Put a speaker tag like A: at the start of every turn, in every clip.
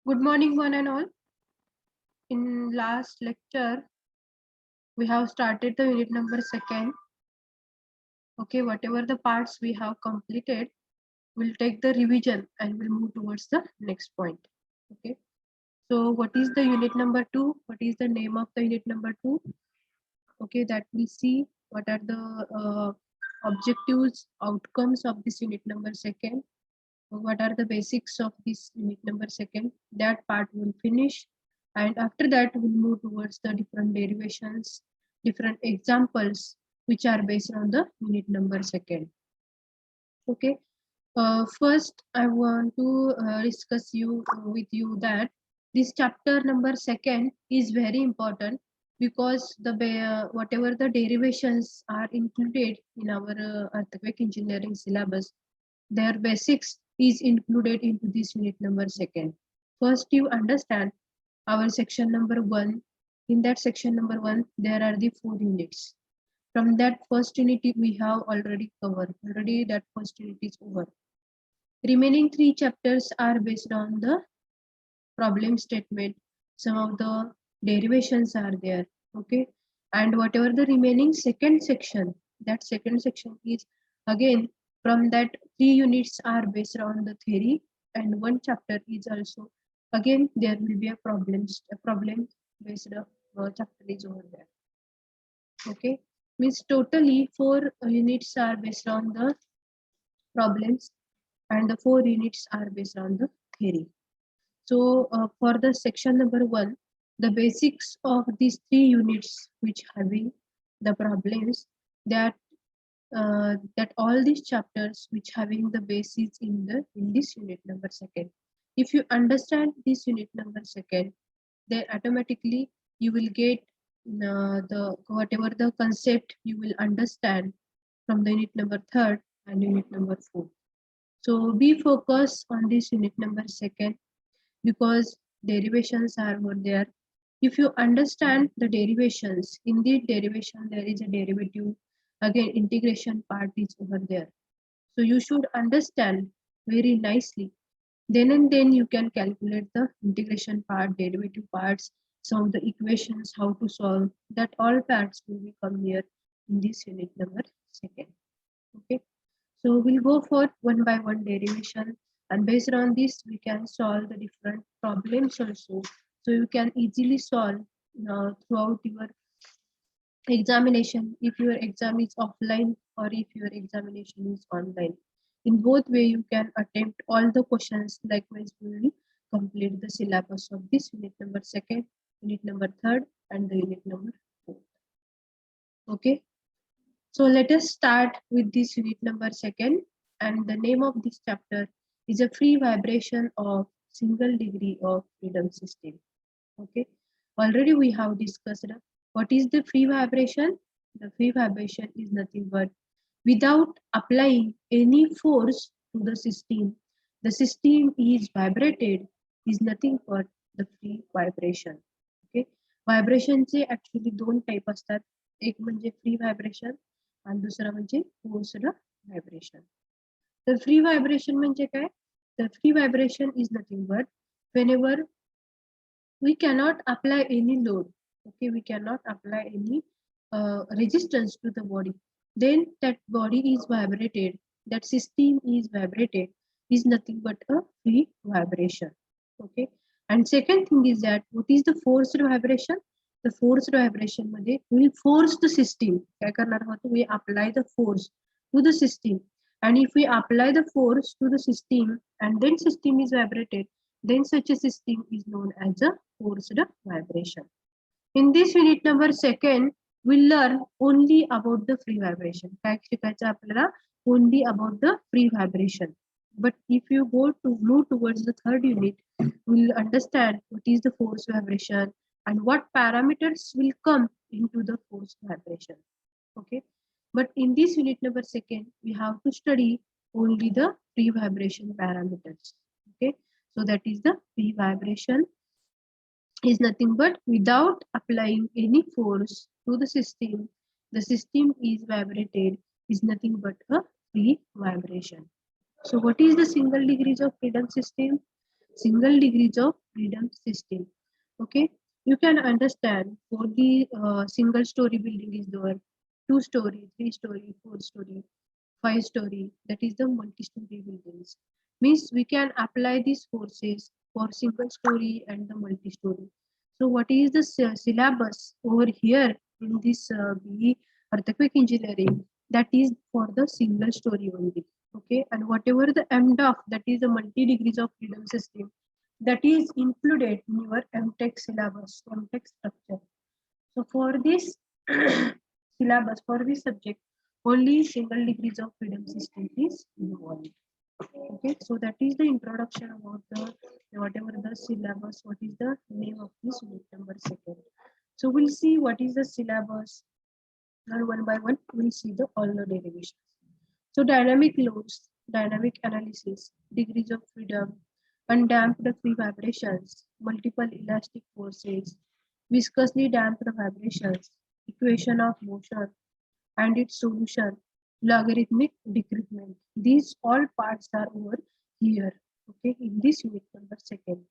A: Good morning, one and all. In last lecture, we have started the unit number second. Okay, whatever the parts we have completed, we'll take the revision and we'll move towards the next point. Okay, so what is the unit number 2? What is the name of the unit number 2? Okay, that we'll see what are the objectives, outcomes of this unit number second. What are the basics of this unit number second. That part will finish, and after that we'll move towards the different derivations, different examples which are based on the unit number second. Okay, first I want to discuss with you that this chapter number second is very important because the whatever the derivations are included in our earthquake engineering syllabus, their basics is included into this unit number second. First, you understand our section number 1. In that section number 1, there are the 4 units. From that first unit, we have already covered. Already that first unit is over. Remaining 3 chapters are based on the problem statement. Some of the derivations are there. Okay. And whatever the remaining second section, that second section is again from that 3 units are based on the theory, and 1 chapter is also again there will be a problem based chapter is over there. Okay, means totally 4 units are based on the problems and the 4 units are based on the theory. So for the section number 1, the basics of these 3 units which having the problems, that all these chapters which having the basis in this unit number second. If you understand this unit number second, then automatically you will get the whatever the concept you will understand from the unit number 3rd and unit number 4. So be focused on this unit number second because derivations are over there. If you understand the derivations, in the derivation there is a derivative, again integration part is over there. So you should understand very nicely. Then and then you can calculate the integration part, derivative parts, some of the equations, how to solve. That all parts will become here in this unit number second. Okay. So we'll go for one by one derivation, and based on this we can solve the different problems also. So you can easily solve throughout your examination if your exam is offline or if your examination is online. In both way you can attempt all the questions. Likewise we will complete the syllabus of this unit number second, unit number 3rd and the unit number 4th. Okay. So let us start with this unit number second, and the name of this chapter is a free vibration of single degree of freedom system. Okay, already we have discussed what is the free vibration. The free vibration is nothing but without applying any force to the system is vibrated, is nothing but the free vibration. Okay, व्हायब्रेशनचे actually 2 type असतात. एक म्हणजे free vibration आणि दुसरा म्हणजे forced vibration. तर free vibration म्हणजे काय? तर free vibration is nothing but whenever we cannot apply any load, okay, we cannot apply any resistance to the body, then that body is vibrated, that system is vibrated, is nothing but a free vibration. Okay, and second thing is that what is the forced vibration? The forced vibration मध्ये we force the system. काय करणार आहोत? We apply the force to the system, and if we apply the force to the system and then system is vibrated, then such a system is known as a forced vibration. In this unit number second, we learn only about the free vibration. काय शिकायचं आपल्याला? Only about the free vibration. But if you go to move towards the 3rd unit, we'll understand what is the force vibration and what parameters will come into the force vibration. Okay, but in this unit number second, we have to study only the free vibration parameters. Okay, so that is the free vibration is nothing but without applying any force to the system is vibrated, is nothing but a free vibration. So what is the single degrees of freedom system? single degrees of freedom system. Okay, you can understand for the single story building is there, 2 story, 3 story, 4 story, 5 story, that is the multi-story buildings. Means we can apply these forces for single story and the multi-story. So what is the syllabus over here in this BE earthquake engineering? That is for the single story only. Okay, and whatever the MDOF, that is the multi degrees of freedom system, that is included in your MTech syllabus, MTech structure. So for this syllabus, for this subject, only single degrees of freedom system is involved. Okay, so that is the introduction about the whatever the syllabus, what is the name of this unit number second. So we'll see what is the syllabus, and one by one we'll see the all the derivations. So dynamic loads, dynamic analysis, degrees of freedom, undamped free vibrations, multiple elastic forces, viscously damped vibrations, equation of motion and its solution, logarithmic decrement. These all parts are over here, okay, in this unit number second.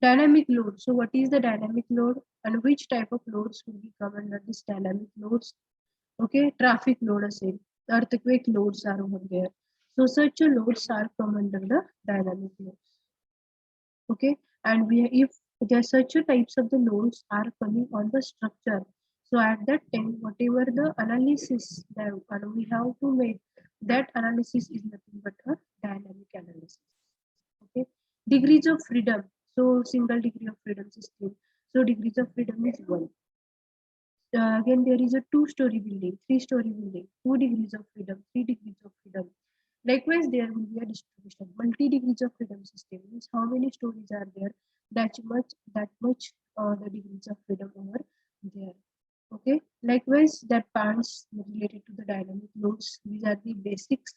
A: Dynamic load. So what is the dynamic load and which type of loads will be come under this dynamic loads? Okay, traffic load असेल, earthquake loads are over there. So such loads are come under the dynamic loads. Okay, and we if there such types of the loads are coming on the structure, so at that time whatever the analysis that and we have to make, that analysis is nothing but a dynamic analysis. Okay, degrees of freedom. So single degree of freedom system, so degrees of freedom is 1. Again there is a 2 story building, 3 story building, 2 degrees of freedom, 3 degrees of freedom. Likewise there will be a distribution, multi degrees of freedom system means how many stories are there, that much the degrees of freedom over there. Okay, likewise that parts related to the dynamic loads, these are the basics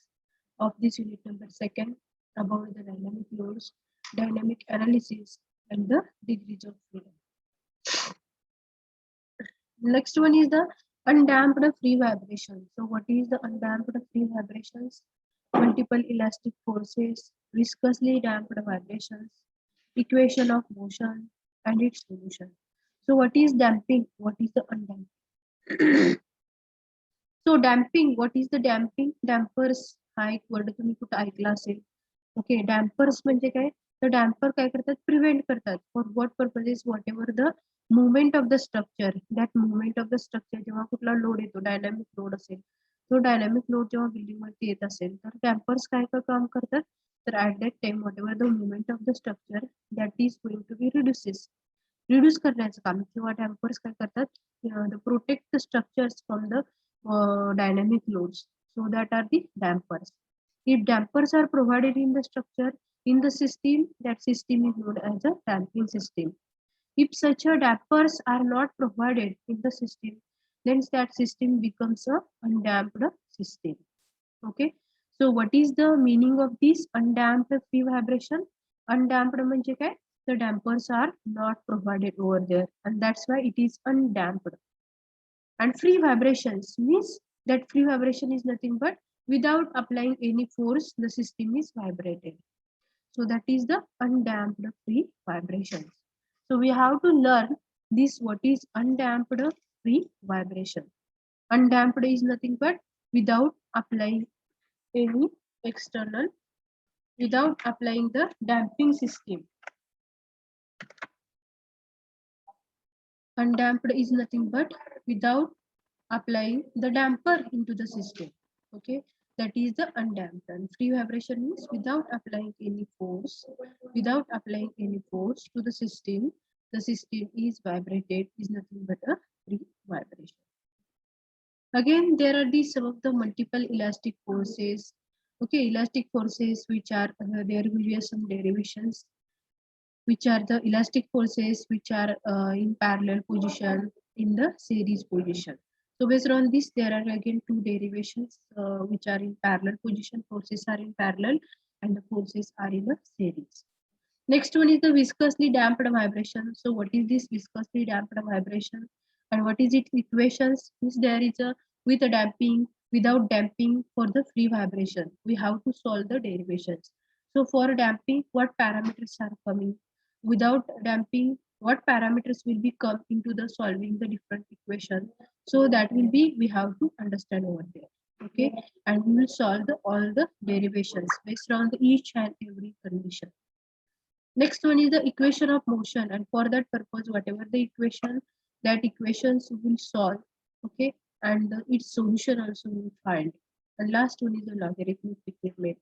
A: of this unit number second about the dynamic loads, dynamic analysis and the degrees of freedom. Next one is the undamped free vibration. So what is the undamped free vibrations? Multiple elastic forces, viscously damped vibrations, equation of motion and its solution. So what is damping? What is the undamping? So damping, what is the damping? Dampers हा एक word तुम्ही कुठे ऐकला असेल. Okay, dampers म्हणजे काय, तर damper काय करतात, प्रिव्हेंट करतात. For what purposes, what ever the movement of the structure, that movement of the structure जेव्हा कुठला लोड येतो, डायनॅमिक लोड असेल, तो डायनॅमिक लोड जेव्हा बिल्डिंग वरती येत असेल तर डॅम्पर्स काय काम करतात, तर at that time whatever the movement of the structure that is going to be reduce करण्याचं काम किंवा डॅम्पर्स काय करतात, protect the structures from the dynamic loads, so that are the dampers. If dampers are provided in the structure, in the system, that system is known as a damping system. If such a dampers are not provided in the system, then that system becomes a undamped system. Okay, so what is the meaning of this undamped free vibration? Undamped म्हणजे काय, the dampers are not provided over there and that's why it is undamped. And free vibrations means that free vibration is nothing but without applying any force the system is vibrated, so that is the undamped free vibrations. So we have to learn this, what is undamped free vibration. Undamped is nothing but without applying any external, without applying the damping system. Undamped is nothing but without applying the damper into the system. Okay, that is the undamped. And free vibration means without applying any force, without applying any force to the system is vibrated, is nothing but a free vibration. Again there are these some of the multiple elastic forces. Okay, elastic forces which are there will be some derivations, which are the elastic forces which are in parallel position in the series position. So based on this, there are again 2 derivations which are in parallel position. Forces are in parallel and the forces are in a series. Next one is the viscously damped vibration. So what is this viscously damped vibration and what is its equations? Is there is a with a damping, without damping, for the free vibration we have to solve the derivations. So for damping, what parameters are coming? Without damping, what parameters will be come into the solving the different equation? So that will be we have to understand over there. Okay, and we will solve all the derivations based on each and every condition. Next one is the equation of motion, and for that purpose, whatever the equation, that equations will solve. Okay, and its solution also will find. And last one is the logarithmic decrement.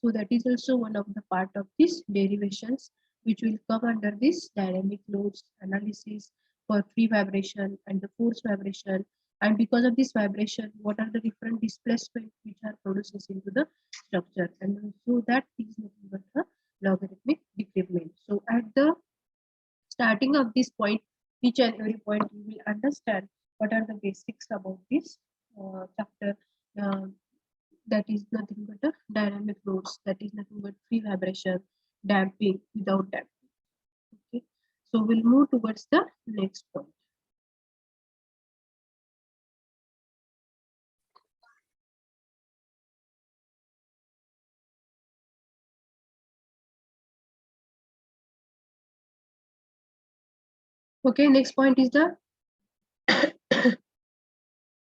A: So that is also one of the part of these derivations, which will come under this dynamic loads analysis for free vibration and the force vibration. And because of this vibration, what are the different displacements which are produced into the structure, and also that is nothing but the logarithmic decrement. So at the starting of this point, each and every point you will understand what are the basics about this chapter. Uh, that is nothing but a dynamic loads. That is nothing but free vibration, damping, without damping. Okay. So we'll move towards the next point. Okay, next point is the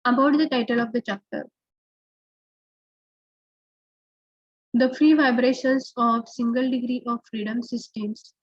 A: about the title of the chapter. The free vibrations of single degree of freedom systems.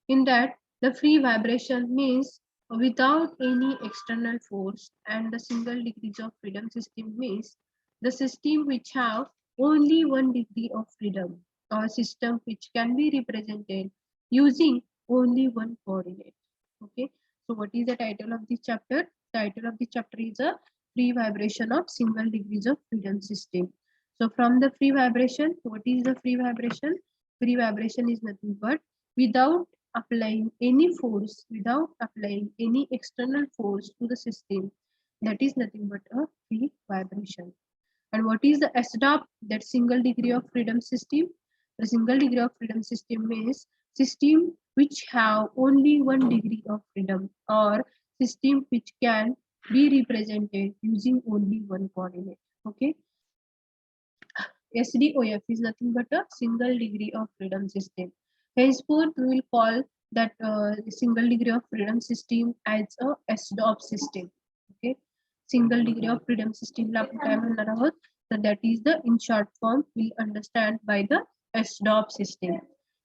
A: In that, the free vibration means without any external force, and the single degrees of freedom system means the system which have only 1 degree of freedom, or system which can be represented using only one coordinate. Okay, so what is the title of this chapter? Title of the chapter is a free vibration of single degrees of freedom system. So from the free vibration, what is the free vibration? Free vibration is nothing but without applying any force, without applying any external force to the system. That is nothing but a free vibration. And what is the SDOP? That single degree of freedom system. The single degree of freedom system means system which have only 1 degree of freedom, or system which can be represented using only one coordinate. Okay. SDOF is nothing but a single degree of freedom system. Henceforth, we will call that single degree of freedom system as a SDOF system. Okay, single degree of freedom system ला आपण काय म्हणणार आहोत? So that is the in short form we'll understand by the SDOF system.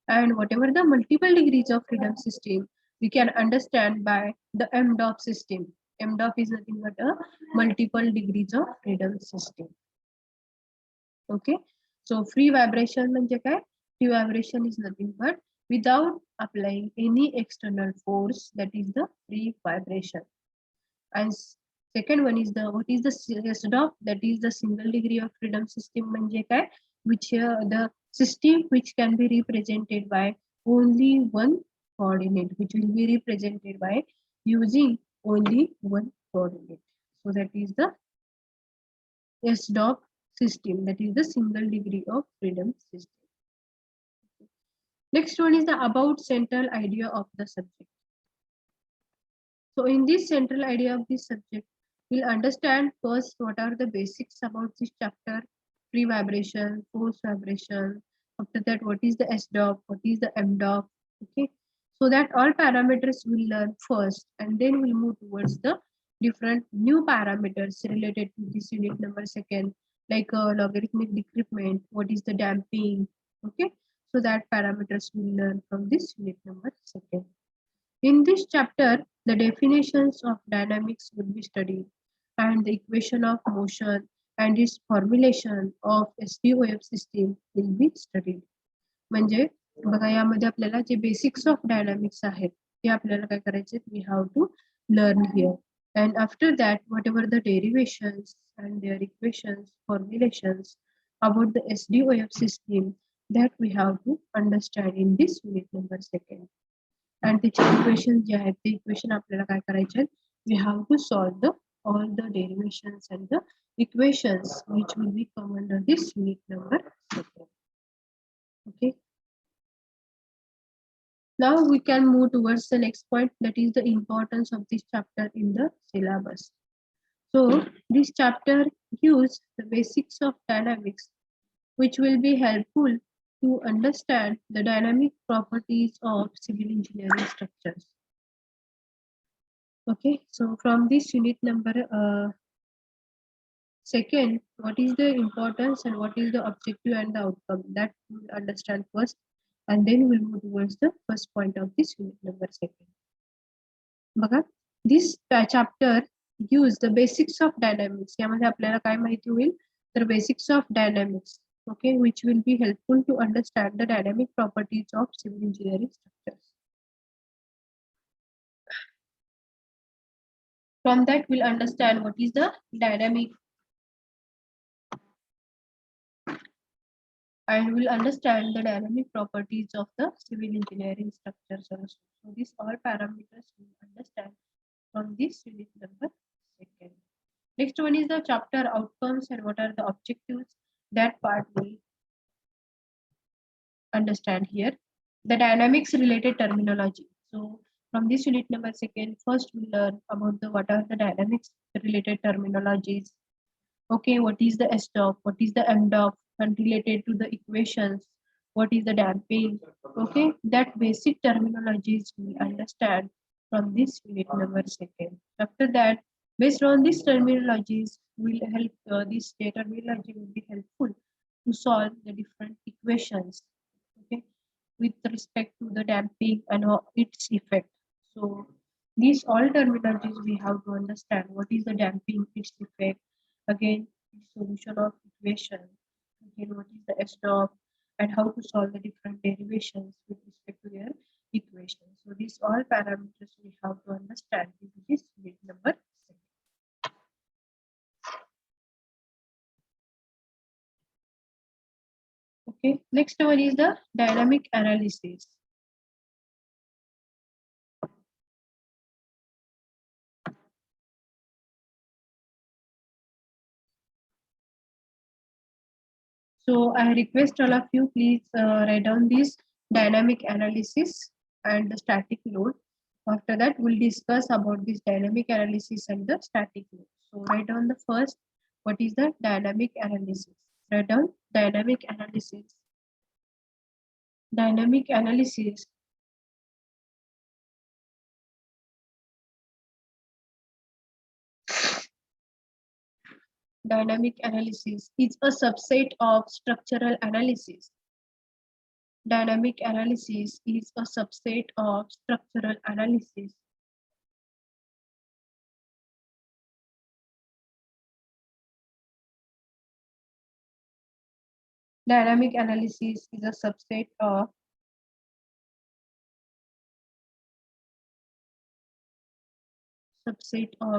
A: And whatever the multiple degrees of freedom system, we can understand by the MDOF system. MDOF is nothing but a multiple degrees of freedom system. Okay, so free vibration म्हणजे काय? Free vibration is nothing but without applying any external force, that is the free vibration. And second one is the what is the SDOF? That is the single degree of freedom system म्हणजे काय? Which the system which can be represented by only one coordinate, which will be represented by using only one coordinate. So that is the SDOF system, that is the single degree of freedom system. Next one is the about central idea of the subject. So in this central idea of this subject, we'll understand first what are the basics about this chapter, free vibration, force vibration. After that, what is the SDOF, what is the MDOF. Okay, so that all parameters we'll learn first, and then we'll move towards the different new parameters related to this unit number second, like logarithmic decrement, what is the damping. Okay, so that parameters we'll learn from this unit number second. In this chapter, the definitions of dynamics will be studied, and the equation of motion and its formulation of SDOF system will be studied. म्हणजे बघा यामध्ये आपल्याला जे basics of dynamics आहेत ते आपल्याला काय करायचे, we have to learn here. And after that, whatever the derivations and their equations, formulations about the SDOF system, that we have to understand in this unit number second. And the equation जे आहेत ते equation आपल्याला काय करायचे, we have to solve the all the derivations and the equations which will be come under this unit number second. Okay. Now we can move towards the next point, that is the importance of this chapter in the syllabus. So this chapter gives the basics of dynamics, which will be helpful to understand the dynamic properties of civil engineering structures. Okay, so from this unit number second, what is the importance and what is the objective and the outcome, that we'll understand first, and then we'll move towards the first point of this unit number second. बघा, this chapter gives the basics of dynamics. यामध्ये आपल्याला काय माहिती होईल तर basics of dynamics, okay, which will be helpful to understand the dynamic properties of civil engineering structures. From that, we'll understand what is the dynamic, and we'll understand the dynamic properties of the civil engineering structures also. So these all parameters we'll understand from this unit number second. Next one is the chapter outcomes and what are the objectives. That part we understand here. The dynamics related terminology. So from this unit number second, first we learn about the what are the dynamics related terminologies. Okay, what is the S-dot, what is the M-dot, and related to the equations, what is the damping. Okay, that basic terminologies we understand from this unit number second. After that, based on these terminologies, will help this terminology will be helpful to solve the different equations. Okay, with respect to the damping and its effect. So these all terminologies we have to understand. What is the damping, its effect, again the solution of equation, again what is the S-dot, and how to solve the different derivations with respect to their equations. So these all parameters we have to understand in this unit number 6. Okay, next one is the dynamic analysis. So I request all of you, please write down this dynamic analysis and the static load. After that, we'll discuss about this dynamic analysis and the static load. So write down the first, what is the dynamic analysis? Write down dynamic analysis. Dynamic analysis is a subset of structural analysis. Dynamic analysis is a subset of structural analysis. Dynamic analysis is a subset of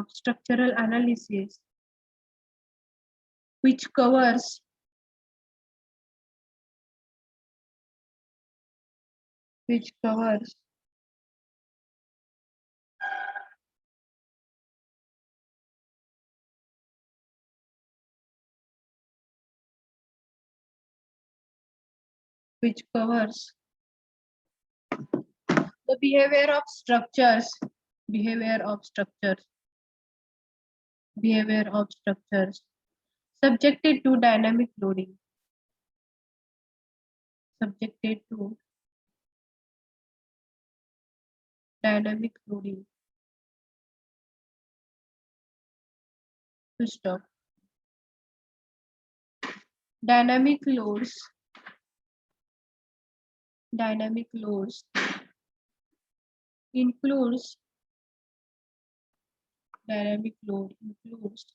A: structural analysis, which covers the behavior of structures, subjected to dynamic loading, to stop. Dynamic loads includes dynamic load includes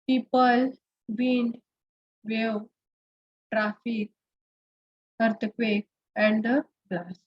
A: people, wind, wave, traffic, earthquake, and the blast.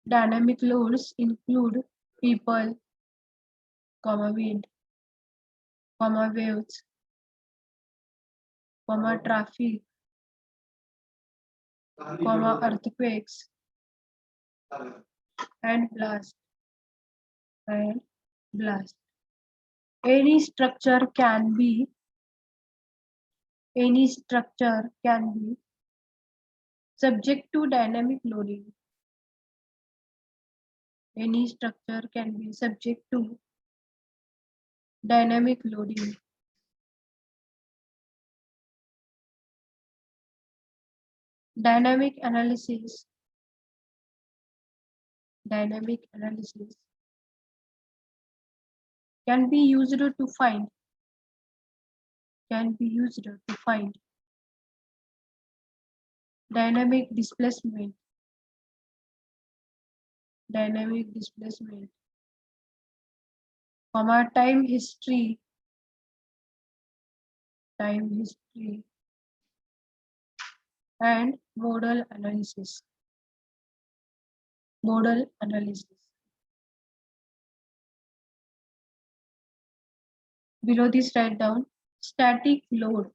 A: Dynamic loads include people, wind, waves, traffic, earthquakes, and blast. And blast. Any structure can be subject to dynamic loading. Any structure can be subject to dynamic loading. Dynamic analysis can be used to find dynamic displacement, time history, and modal analysis. Below this, write down static load.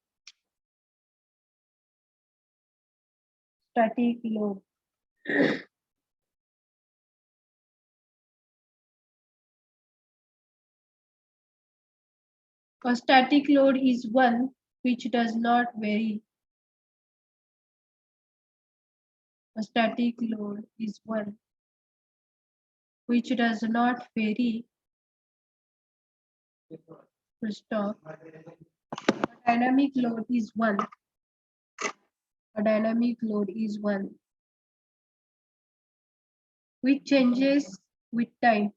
A: A static load is one which does not vary. A static load is one which does not vary. Stop. A dynamic load is one. Which changes with time.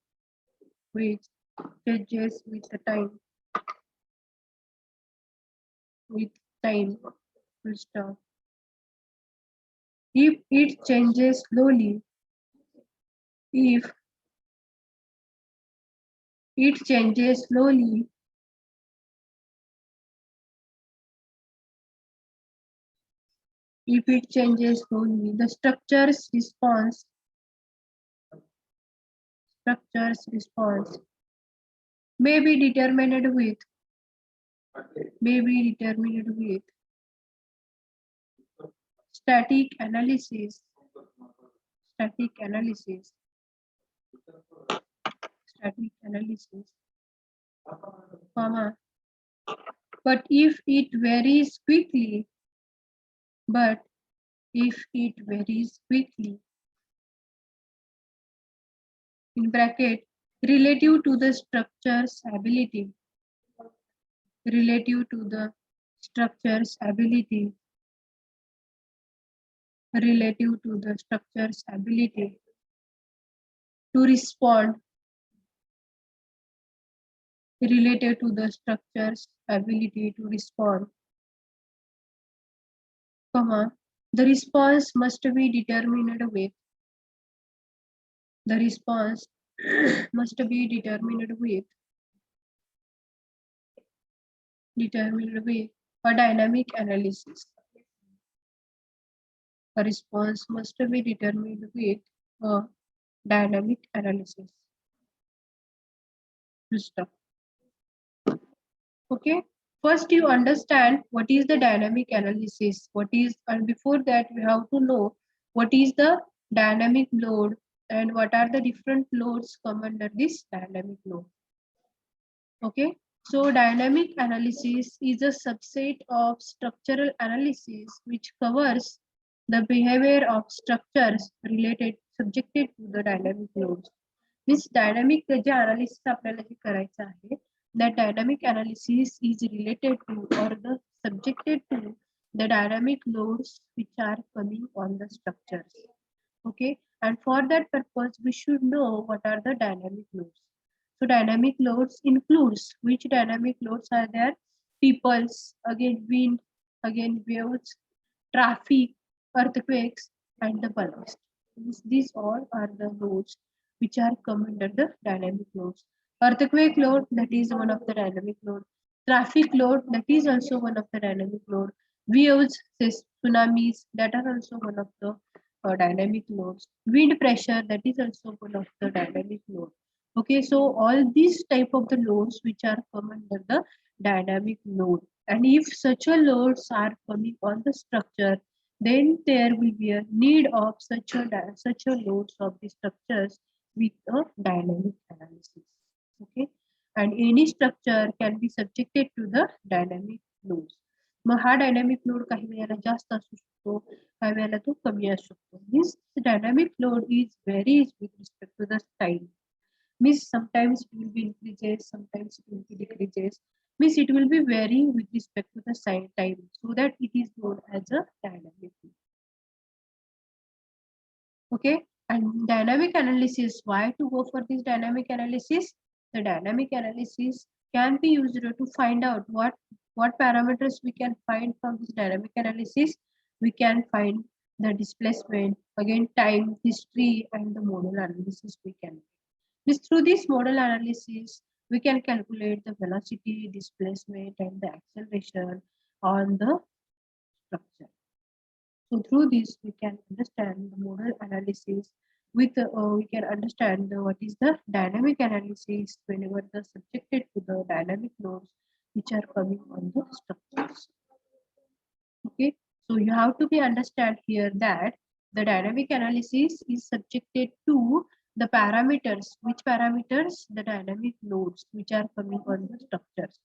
A: Stop. If it changes slowly, if it changes slowly, the structure's response may be determined with static analysis, but if it varies quickly, in bracket, relative to the structure's ability, to respond, the response must be determined with a dynamic analysis. A response must be determined with a dynamic analysis. Okay, first you understand what is the dynamic analysis, and before that we have to know what is the dynamic load and what are the different loads come under this dynamic load. Okay, so dynamic analysis is a subset of structural analysis which covers the behavior of structures subjected to the dynamic loads. Means dynamic analysis आपल्याला जे करायचं आहे, that dynamic analysis is related to or the subjected to the dynamic loads which are coming on the structures. Okay, and for that purpose we should know what are the dynamic loads. So dynamic loads includes which dynamic loads are there? Peoples, again wind, again waves, traffic, earthquakes, and the ballast. These all are the loads which are come under the dynamic loads. Earthquake load, that is one of the dynamic load. Traffic load, that is also one of the dynamic load. Waves, tsunamis, that are also one of the dynamic loads. Wind pressure, that is also one of the dynamic load. Okay, so all these type of the loads which are come under the dynamic load. And if such a loads are coming on the structure, then there will be a need of such a loads of the structures with a dynamic analysis. Okay, and any structure can be subjected to the dynamic loads. मग हा dynamic load काही वेळेला जास्त असू शकतो, काही वेळेला तो कमी असू शकतो. This dynamic load is varies with respect to the time. Means sometimes it will be increases, sometimes it will be decreases. Means it will be vary with respect to the time, so that it is known as a dynamic load. Okay, and dynamic analysis. Why to go for this dynamic analysis? The dynamic analysis can be used to find out what parameters we can find from this dynamic analysis. We can find the displacement, again time, history, and the model analysis we can. Through this model analysis, we can calculate the velocity, displacement, and the acceleration on the structure. So through this, we can understand the modal analysis. We can understand what is the dynamic analysis whenever the subjected to the dynamic loads which are coming on the structures. Okay, so you have to be understand here that the dynamic analysis is subjected to the parameters. Which parameters? The dynamic loads which are coming on the structures.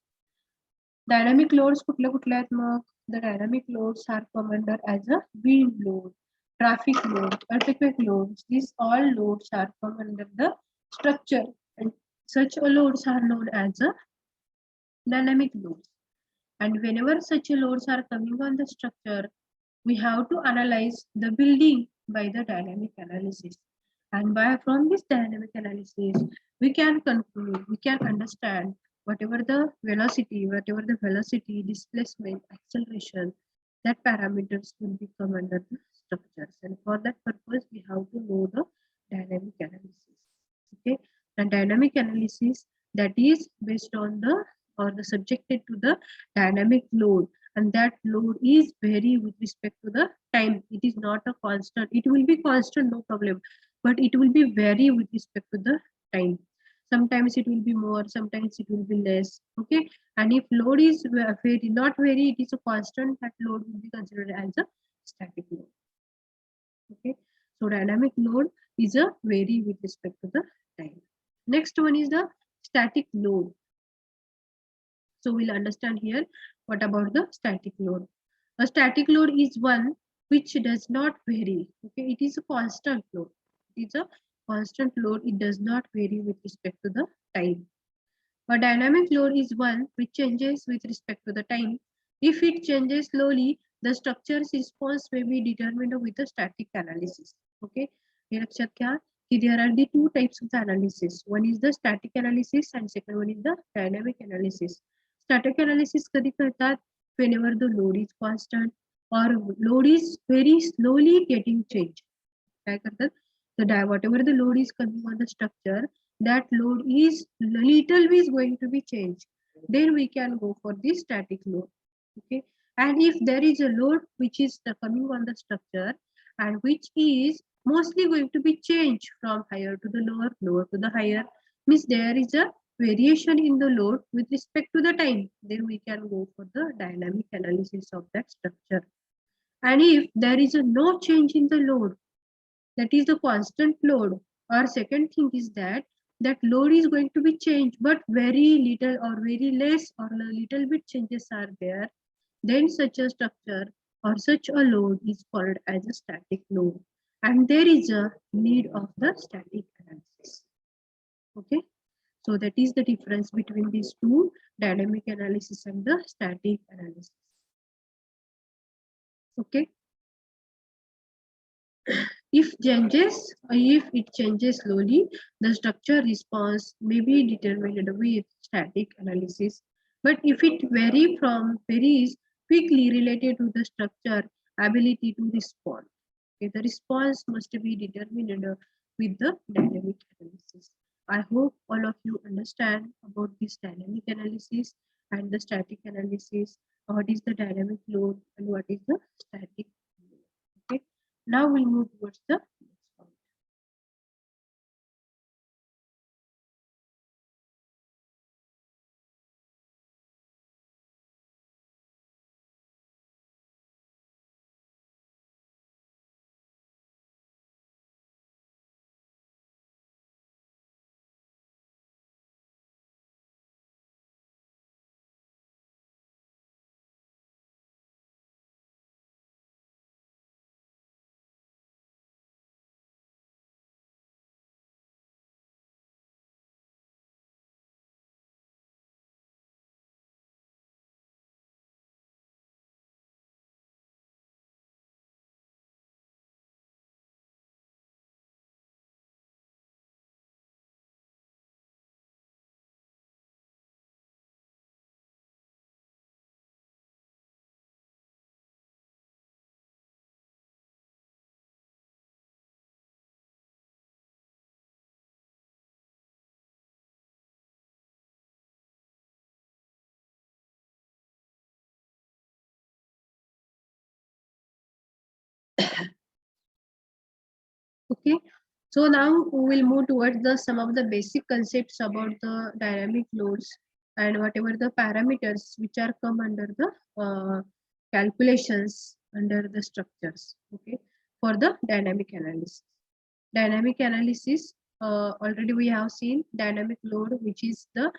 A: Dynamic loads कुठल्या कुठल्या आहेत मग? The dynamic loads are come under as a wind load, traffic load, earthquake loads. These all loads are come under the structure, and such loads are known as a dynamic loads. And whenever such loads are coming on the structure, we have to analyze the building by the dynamic analysis. And from this dynamic analysis, we can conclude, we can understand whatever the velocity, displacement, acceleration, that parameters will become under the structures. And for that purpose, we have to know the dynamic analysis. Okay, and dynamic analysis that is based on the or the subjected to the dynamic load, and that load is vary with respect to the time. It is not a constant. It will be constant, no problem, but it will be vary with respect to the time. Sometimes it will be more, sometimes it will be less. Okay, and if load is very not very, it is a constant, that load will be considered as a static load. Okay, so dynamic load is a vary with respect to the time. Next one is the static load. So we'll understand here what about the static load. A static load is one which does not vary. Okay, it is a constant load. It is a constant load. It does not vary with respect to the time. A dynamic load is one which changes with respect to the time. If it changes slowly, the structure's response may be determined with a static analysis. Okay, here there are the two types of the analysis. One is the static analysis and second one is the dynamic analysis. Static analysis कधी करतात whenever the load is constant or load is very slowly getting changed. काय करतात? Whatever the load is coming on the structure, that load is little bit going to be changed. Then we can go for the static load. Okay, and if there is a load which is coming on the structure and which is mostly going to be changed from higher to the lower, lower to the higher, means there is a variation in the load with respect to the time, then we can go for the dynamic analysis of that structure. And if there is a no change in the load, that is the constant load, or second thing is that that load is going to be changed but very little or very less or a little bit changes are there, then such a structure or such a load is called as a static load, and there is a need of the static analysis. Okay, so that is the difference between these two, dynamic analysis and the static analysis. Okay, if it changes slowly, the structure response may be determined with static analysis. But if it varies quickly related to the structure ability to respond, okay, the response must be determined with the dynamic analysis. I hope all of you understand about this dynamic analysis. and the static analysis, what is the dynamic load and what is the static load. Okay, now we'll move towards the next point. Okay, so now we will move towards the some of the basic concepts about the dynamic loads and whatever the parameters which are come under the calculations under the structures. Okay, for the dynamic analysis. Dynamic analysis, already we have seen dynamic load, which is the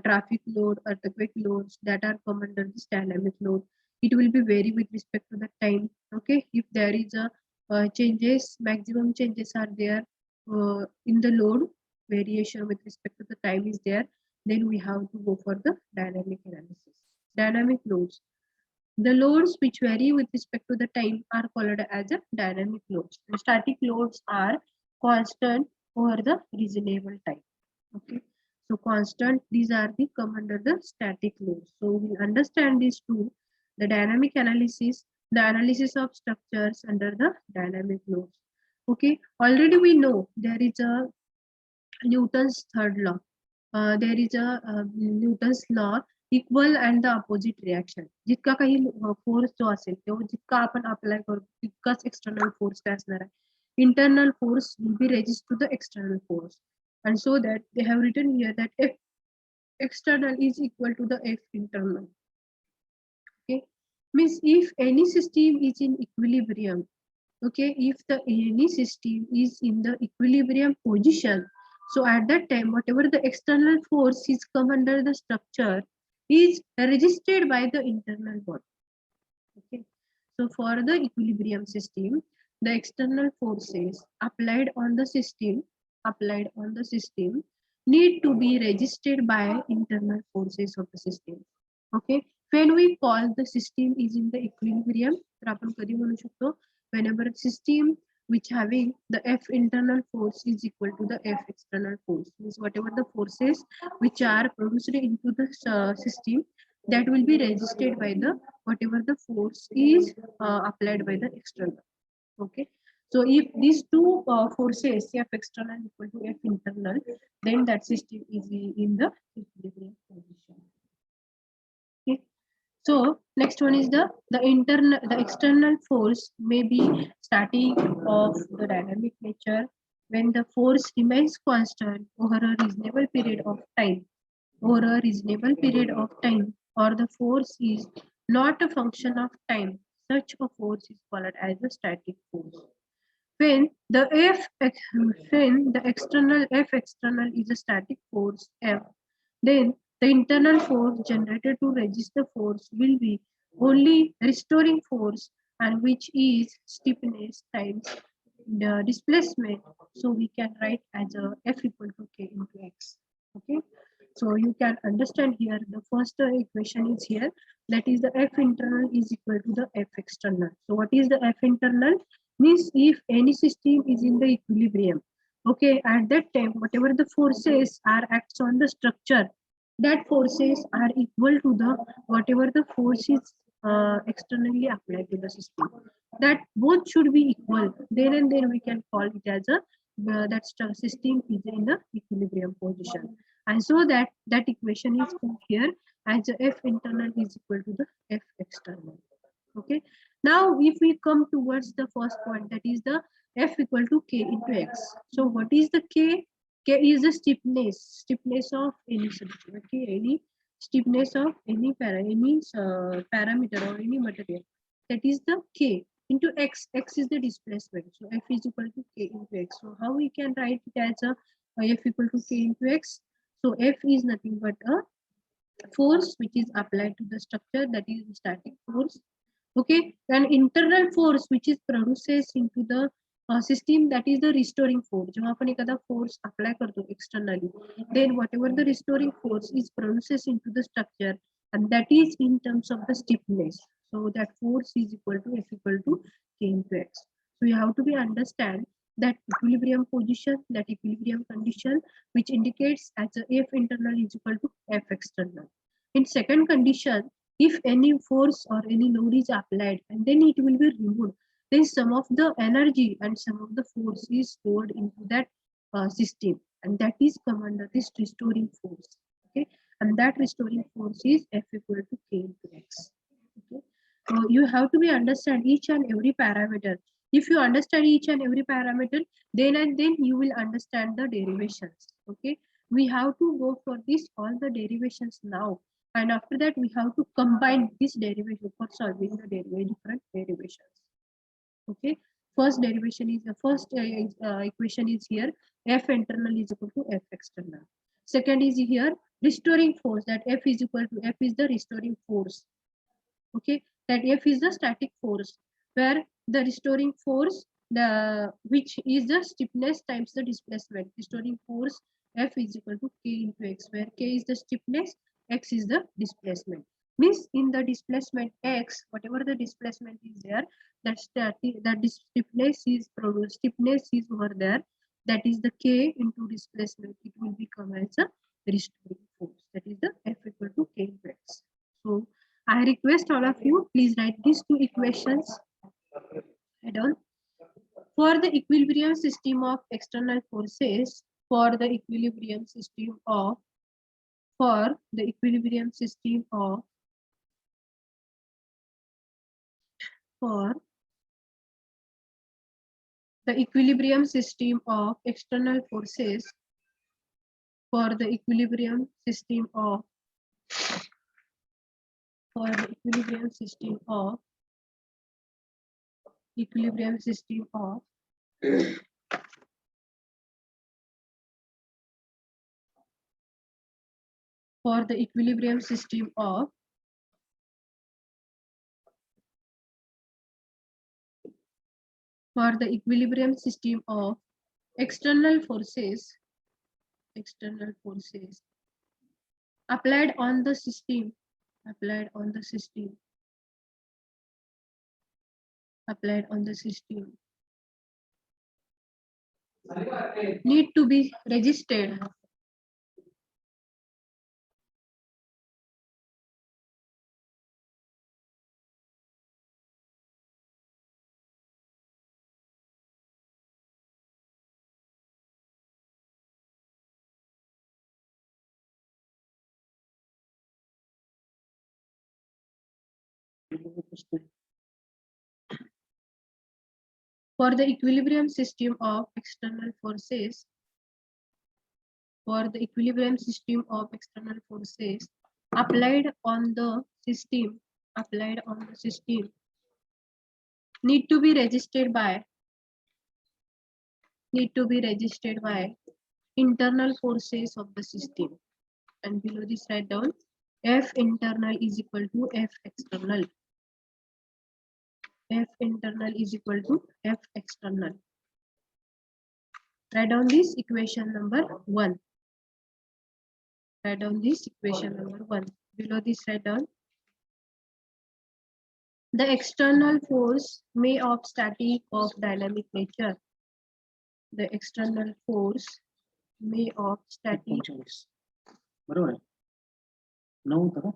A: traffic load, earthquake loads that are come under this dynamic load. It will be vary with respect to the time. Okay, if there is a changes, maximum changes are there in the load, variation with respect to the time is there, then we have to go for the dynamic analysis. Dynamic loads, the loads which vary with respect to the time are called as a dynamic loads. The static loads are constant over the reasonable time. Okay, so constant, these are the come under the static loads. So we'll understand these two, the dynamic analysis, the analysis of structures under the dynamic loads. Okay, already we know there is a Newton's third law. There is a Newton's law, equal and the opposite reaction. जितका काही force जो असेल तो जितका आपण apply करू तितकाच external force काय असणार आहे. Internal force will be resist to the external force, and so that they have written here that F external is equal to the F internal. Okay, means if any system is in equilibrium, okay, if the any system is in the equilibrium position, so at that time whatever the external force is come under the structure is resisted by the internal body. Okay, so for the equilibrium system, the external forces applied on the system need to be resisted by internal forces of the system. Okay, when we call the system is in the equilibrium, तर आपण कधी म्हणू शकतो, whenever system which having the F internal force is equal to the F external force, means whatever the forces which are produced into the system, that will be resisted by the whatever the force is applied by the external. Okay, so if these two forces, F external equal to F internal, then that system is in the equilibrium position. Okay, so next one is the external force may be static of the dynamic nature when the force remains constant over a reasonable period of time. Over a reasonable period of time, or the force is not a function of time, such a force is called as a static force. When the when the external F external is a static force F, then the internal force generated to resist the force will be only restoring force, and which is stiffness times the displacement. So we can write as a F equal to K into X. Okay, so you can understand here the first equation is here, that is the F internal is equal to the F external. So what is the F internal? Means if any system is in the equilibrium, okay, at that time whatever the forces are acts on the structure, that forces are equal to the whatever the force is externally applied to the system, that both should be equal, then and then we can call it as a that system is in the equilibrium position. and so that equation is put here as F internal is equal to the F external. Okay, now if we come towards the first point, that is the F equal to K into X. So what is the K? K is the stiffness of any substance. Okay, any stiffness of any parameter or any material. That is the K into X. X is the displacement. So F is equal to K into X. So how we can write it as a F equal to K into X? So F is nothing but a force which is applied to the structure, that is static force. Okay, and internal force which is produces into the system, that is the restoring force. जेव्हा आपण एखादा force apply करतो externally, then whatever the restoring force is produces into the structure, and that is in terms of the stiffness. So that force is equal to F equal to K into X. So you have to be understand that equilibrium position, that equilibrium condition, which indicates as a F internal is equal to F external. In second condition, if any force or any load is applied and then it will be removed, then some of the energy and some of the force is stored into that system, and that is come under this restoring force. Okay, and that restoring force is F equal to K into X. Okay, so you have to be understand each and every parameter. If you understand each and every parameter, then and then you will understand the derivations. Okay, we have to go for this all the derivations now, and after that we have to combine this derivation for solving the different derivations. Okay, first derivation is the first equation is here, F internal is equal to F external. Second is here restoring force, that F is equal to F is the restoring force. Okay, that F is the static force, where the restoring force, the which is the stiffness times the displacement. Restoring force F is equal to K into X, where K is the stiffness, X is the displacement. Means in the displacement X, whatever the displacement is there, that stiffness is produced, stiffness is over there, that is the K into displacement, it will become as a restoring force, that is the F equal to K into X. So I request all of you, please write these two equations down. For the equilibrium system of external forces, for the equilibrium system of, for the equilibrium system of, for the equilibrium system of external forces, for the equilibrium system of, for the equilibrium system of, equilibrium system of, for the equilibrium system of, for the equilibrium system of external forces, external forces applied on the system, applied on the system, applied on the system, need to be registered, for the equilibrium system of external forces, for the equilibrium system of external forces applied on the system, applied on the system, need to be registered by, need to be registered by internal forces of the system. And below this write down F internal is equal to F external. F internal is equal to F external. Write down this equation number 1. Write down this equation number 1. Below this write down the external force may of static of dynamic nature. The external force may of static. बरोबर आहे 9 करा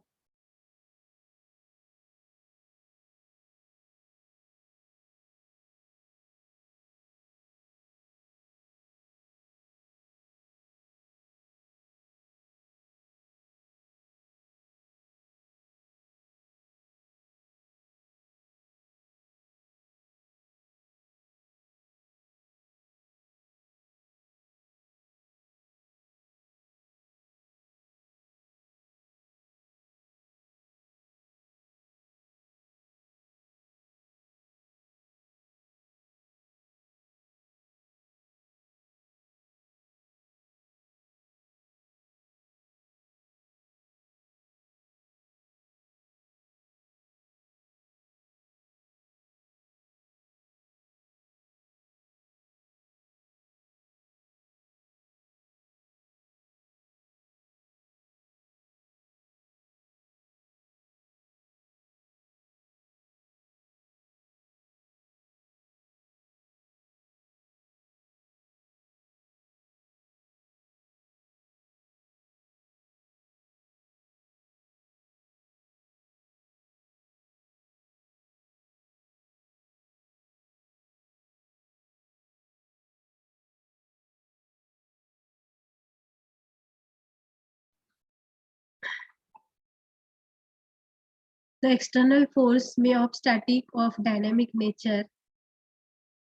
A: The external force may of static of dynamic nature.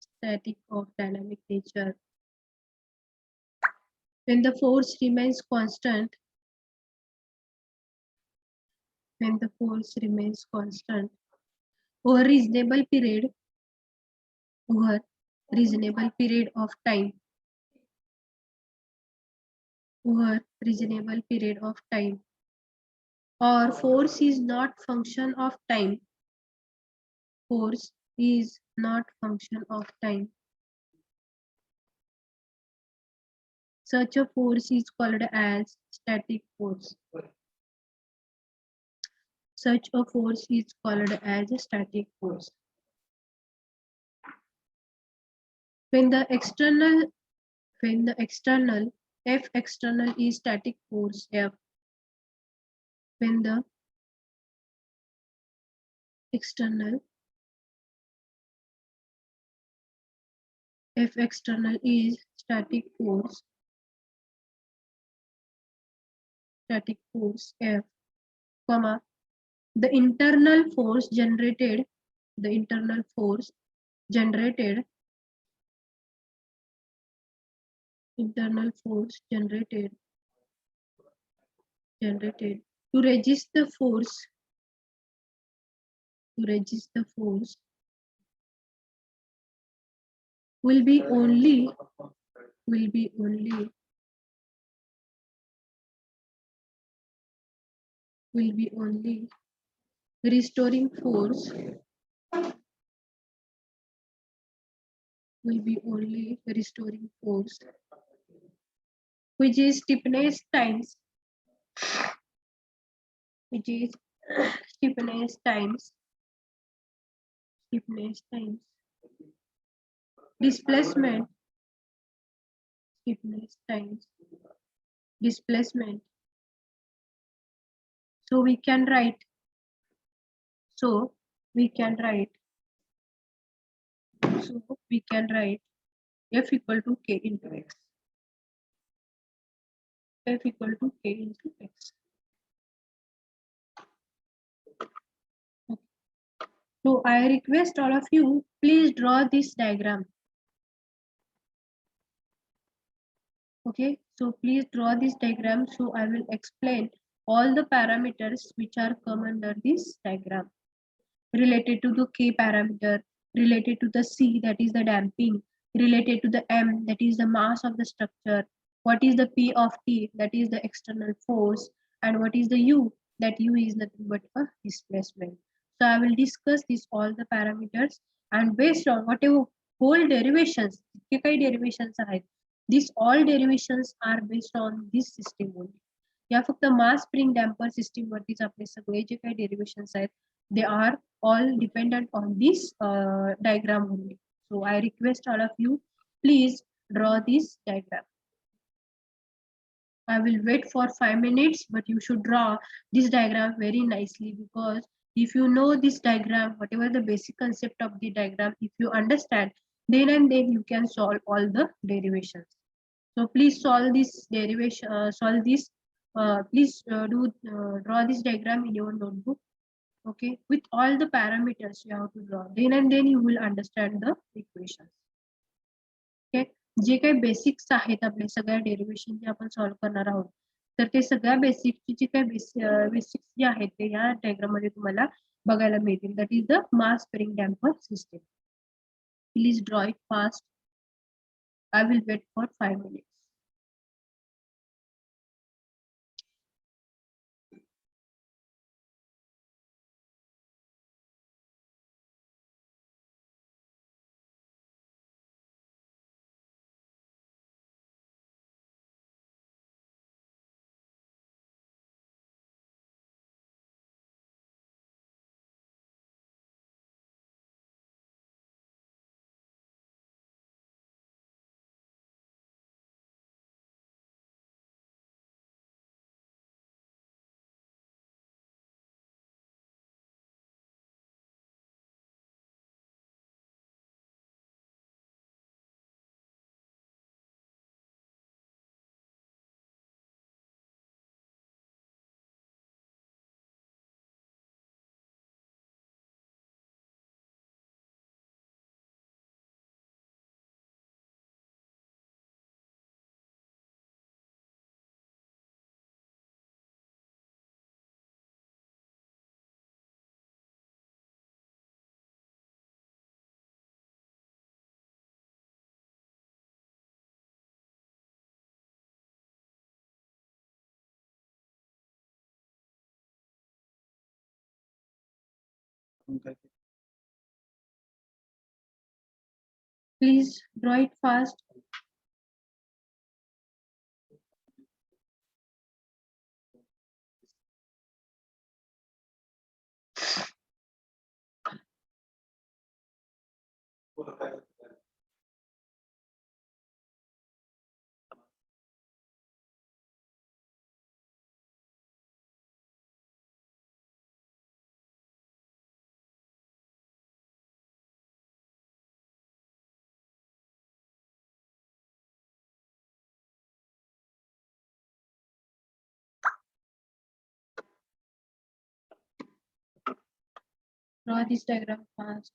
A: Static of dynamic nature. When the force remains constant, when the force remains constant over over reasonable period of time, over reasonable period of time, or force is not function of time, force is not function of time. Such a force is called as static force. Such a force is called as a static force. When the external F external is static force F, when the external F external is static force F, comma, the internal force generated internal force generated to resist the force will be only restoring force which is stiffness times stiffness times displacement displacement. So we can write F equal to K into X. F equal to K into X. Okay. So I request all of you, please draw this diagram. Okay, so please draw this diagram. So I will explain all the parameters which are come under this diagram. Related to the K parameter, related to the C, that is the damping, related to the M, that is the mass of the structure, what is the P of T, that is the external force, and what is the U, that U is nothing but a displacement. So I will discuss this all the parameters, and based on whatever whole derivations, जे काही derivations आहेत, these all derivations are based on this system only. या फक्त मास spring damper system वरतीच आपले सगळे जे काही डेरिव्हेशन्स आहेत, they are all dependent on this diagram only. So I request all of you, please draw this diagram. I will wait for 5 minutes, but you should draw this diagram very nicely, because if you know this diagram, whatever the basic concept of the diagram, if you understand, then and then you can solve all the derivations. So please solve this derivation, please draw this diagram in your notebook. Okay, with all the parameters you have to draw, then and then you will understand the equations. Okay, जे काही basics आहेत आपले सगळ्या derivation जे आपण solve करणार आहोत, तर ते सगळ्या बेसिकची जे काही बेसिक्स जे आहेत ते या डायग्राम मध्ये तुम्हाला बघायला मिळतील. That is the mass spring damper system. Please draw it fast. I will wait for 5 minutes. Please draw it fast. Draw this diagram fast.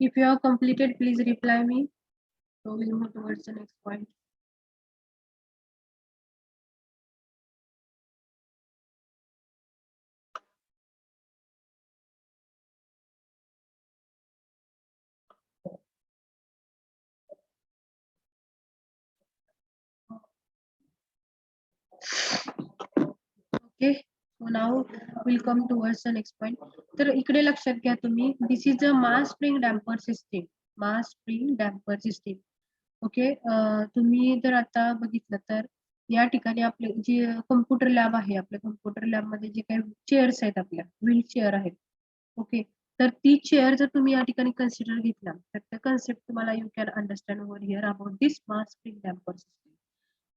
A: If you have completed, please reply me. So we'll move towards the next point. Okay, so now we'll come towards the next point. तर इकडे लक्षात घ्या तुम्ही, this is a mass spring damper system. Mass spring damper system. Okay, तुम्ही जर आता बघितलं तर या ठिकाणी आपले जे कम्प्युटर लॅब आहे, आपल्या कम्प्युटर लॅब मध्ये जे काही चेअर्स आहेत, आपल्या व्हील चेअर आहेत. ओके, तर ती चेअर जर तुम्ही या ठिकाणी कन्सिडर घेतला तर त्या कन्सेप्ट तुम्हाला you can understand over here about this mass spring damper system.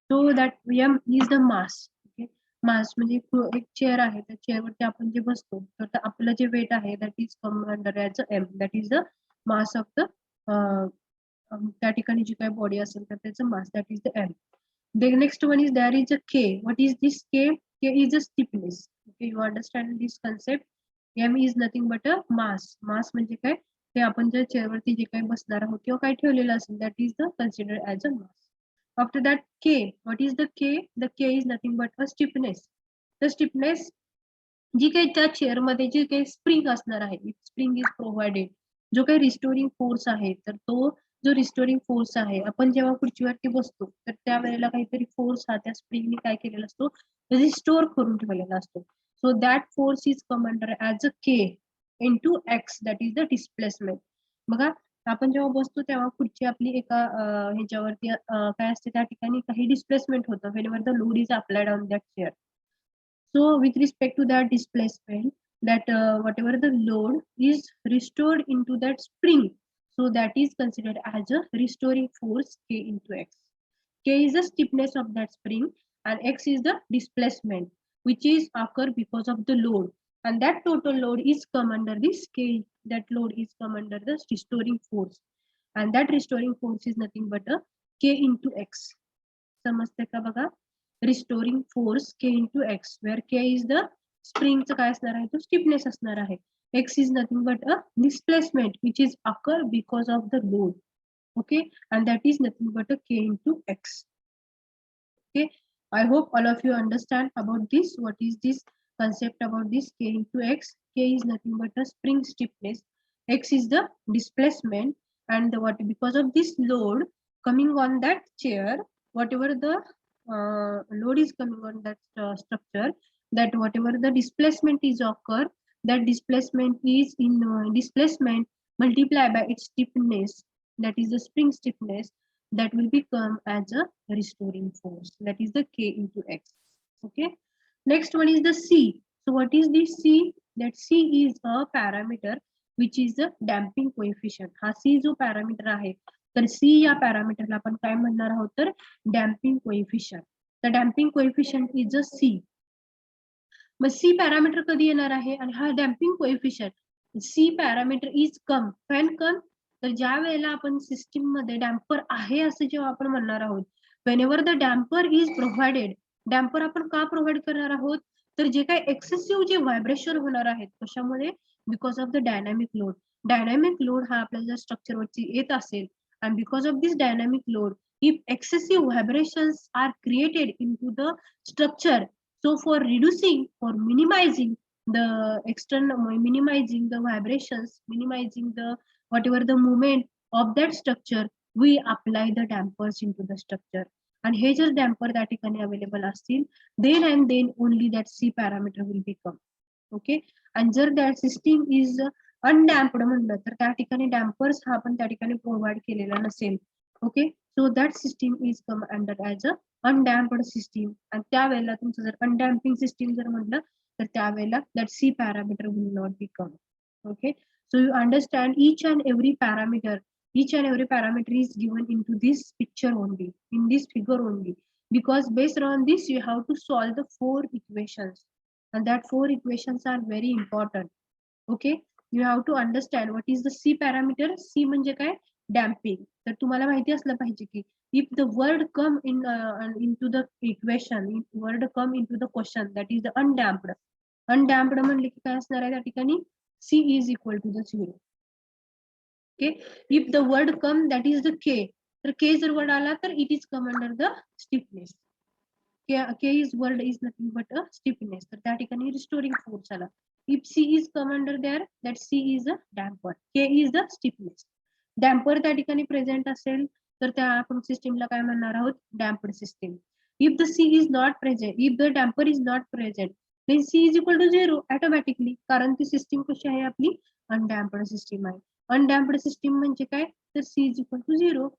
A: So that M is the mass. Okay, mass म्हणजे एक चेअर आहे, त्या चेअरवरती आपण जे बसतो तर आपलं जे वेट आहे that is come under as M, that is the mass of the त्या ठिकाणी जी काही बॉडी असेल तर त्याचं mass, that is the M. The next one is there is a K. What is this K? K is a stiffness. Okay, you understand this concept? M is nothing but a mass. Mass म्हणजे काय? ते आपण ज्या चेअरवरती जे काही बसणार आहोत किंवा काय ठेवलेलं असेल, that is the considered as a mass. After that K. What is the K? The K is nothing but a stiffness. The stiffness जी काही त्या चेअर मध्ये जे काही स्प्रिंग असणार आहे, स्प्रिंग इज प्रोव्हाइडेड. जो काही रिस्टोरिंग फोर्स आहे, तर तो जो रिस्टोरिंग फोर्स आहे, आपण जेव्हा खुर्चीवरती बसतो तर त्यावेळेला काहीतरी फोर्स हा त्या स्प्रिंगने काय केलेला असतो, रिस्टोर करून ठेवलेला असतो. So that force is come under as a K into X, that is the displacement. बघा, आपण जेव्हा बसतो तेव्हा खुर्ची आपली एका ह्याच्यावरती काय असते, त्या ठिकाणी काही डिस्प्लेसमेंट होतं whenever the load is applied on that chair. So with respect to that displacement, that whatever the load is restored into that spring, so that is considered as a restoring force K into X. K is the stiffness of that spring and X is the displacement which is occur because of the load, and that total load is come under this K. That load is come under the restoring force, and that restoring force is nothing but a K into X. समजते का बघा? Restoring force K into X, where K is the स्प्रिंगचं काय असणार आहे, तो stiffness असणार आहे. X is nothing but a displacement which is occur because of the load. Okay, and that is nothing but a K into X. Okay, I hope all of you understand about this. What is this concept about this K into X? K is nothing but a spring stiffness. X is the displacement, and what because of this load coming on that chair, whatever the load is coming on that structure, that whatever the displacement is occur, that displacement is in displacement multiplied by its stiffness, that is the spring stiffness. that will become as a restoring force. That is the K into X. Okay. Next one is the C. So what is this C? That C is a parameter which is the damping coefficient. हा C जो parameter आहे तर C या parameterला आपण काय म्हणणार आहोत तर damping coefficient. The damping coefficient is a C. Mug C parameter कधी येणार आहे आणि हा damping coefficient C parameter is come when come तर ज्या वेळेला आपण सिस्टीम मध्ये डॅम्पर आहे असं जेव्हा आपण म्हणणार आहोत whenever the damper is provided damper आपण का प्रोव्हाइड करणार आहोत तर जे काही एक्सेसिव्ह जे व्हायब्रेशन होणार आहेत कशामुळे because of the dynamic load हा आपल्या स्ट्रक्चर वरती येत असेल and because of this dynamic load if excessive vibrations are created into the structure so for reducing or minimizing the minimizing the vibrations minimizing the whatever the movement of that structure we apply the dampers into the structure and हे जर damper त्या ठिकाणी available असतील then and then only that C parameter will become okay and जर that system is undamped म्हणलं तर त्या ठिकाणी dampers हा आपण त्या ठिकाणी प्रोव्हाइड केलेला नसेल okay so that system is come under as a undamped system आणि त्यावेळेला तुमचं जर अनडॅम्पिंग सिस्टीम जर म्हटलं तर त्यावेळेला that C parameter will not become okay so you understand each and every parameter is given into this picture only in this figure only because based on this you have to solve the 4 equations and that 4 equations are very important okay you have to understand what is the C parameter C म्हणजे काय damping तर तुम्हाला माहिती असलं पाहिजे की if the word come in into the equation if word come into the question that is the undamped म्हणले की काय असणार आहे त्या ठिकाणी C is equal to the 0 okay if the word come that is the K तर K जर word आला तर it is come under the stiffness K is word is nothing but a stiffness तर त्या ठिकाणी restoring force आला if C is come under there that C is a damper K is the stiffness damper त्या ठिकाणी present असेल तर त्या आपण सिस्टीमला काय म्हणणार आहोत damped system if the C is not present if the damper is not present then C is equal to 0 automatically कारण ती सिस्टीम कशी आहे आपली undamped system आहे undamped system म्हणजे काय तर C is equal to 0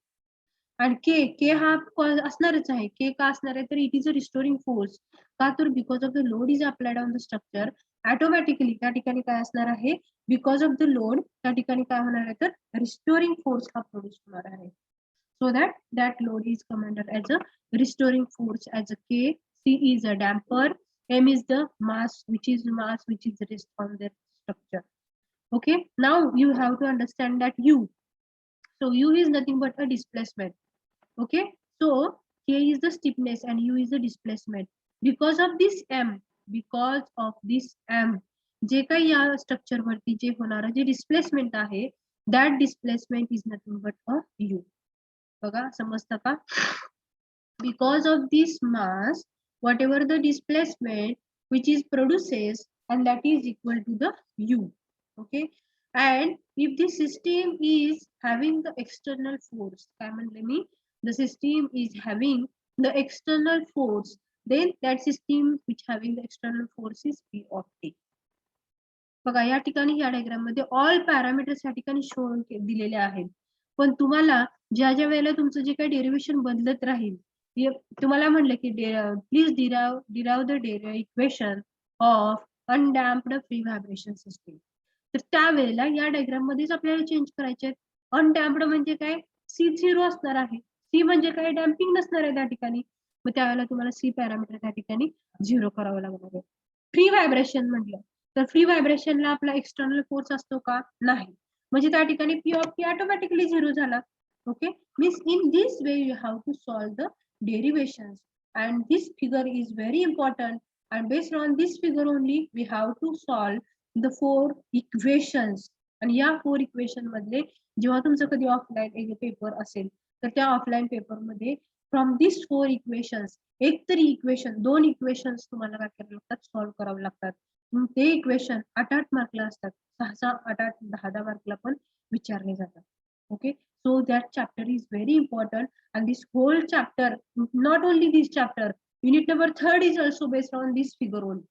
A: आणि के हा असणारच आहे के का असणार आहे तर it is a restoring force का तर because of the load is applied on the structure automatically त्या ठिकाणी काय असणार आहे बिकॉज ऑफ द लोड त्या ठिकाणी काय होणार आहे तर रिस्टोरिंग फोर्स हा प्रोड्यूस होणार आहे so that load is commanded as a restoring force as a K C is a damper M is the mass which is rest on the structure okay now you have to understand that U so U is nothing but a displacement okay so K is the stiffness and U is the displacement because of this M जे काही या structure वरती जे होणारं जे displacement आहे that displacement is nothing but a U बघा समजतं का because of this mass whatever the displacement which is produces and that is equal to the U okay and if the system is having the external force काय म्हणले मी the system is having the external force then that system which having the external force is P of T बघा या ठिकाणी या diagram मध्ये all parameters या ठिकाणी show दिलेले आहेत पण तुम्हाला ज्या ज्या वेळेला तुमचं जे काही डेरिव्हेशन बदलत राहील तुम्हाला म्हणलं की please derive the equation of undamped free vibration system तर त्यावेळेला या डायग्राम मध्येच आपल्याला चेंज करायचे अनडॅम्प्ड म्हणजे काय सी 0 असणार आहे सी म्हणजे काय डॅम्पिंग नसणार आहे त्या ठिकाणी मग त्यावेळेला तुम्हाला सी पॅरामीटर त्या ठिकाणी 0 करावं लागणार आहे फ्री व्हायब्रेशन म्हटलं तर फ्री व्हायब्रेशनला आपला एक्सटर्नल फोर्स असतो का नाही म्हणजे त्या ठिकाणी पी ऑफ टी ऑटोमॅटिकली 0 झाला okay means in this way you have to solve the derivations and this figure is very important and based on this figure only we have to solve the 4 equations आणि या 4 equation मधले जेव्हा तुमचं कधी offline paper असेल तर त्या offline paper मध्ये फ्रॉम दिस 4 इक्वेशन्स एक तरी इक्वेशन 2 इक्वेशन्स तुम्हाला काय करावे लागतात सॉल्व्ह करावे लागतात ते इक्वेशन 8 मार्कला असतात 6 8 10 मार्कला पण विचारले जातात okay so that chapter is very important and this whole chapter not only this chapter unit number 3 is also based on this figure only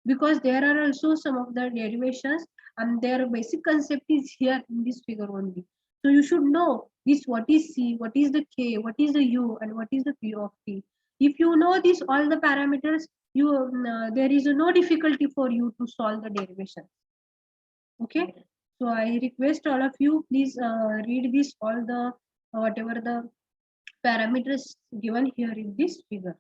A: because there are also some of the derivations and their basic concept is here in this figure only So you should know this, what is C, what is the K, what is the U, and what is the P of T. If you know this all the parameters, there is no difficulty for you to solve the derivation. Okay, so I request all of you, please read this all the whatever the parameters given here in this figure.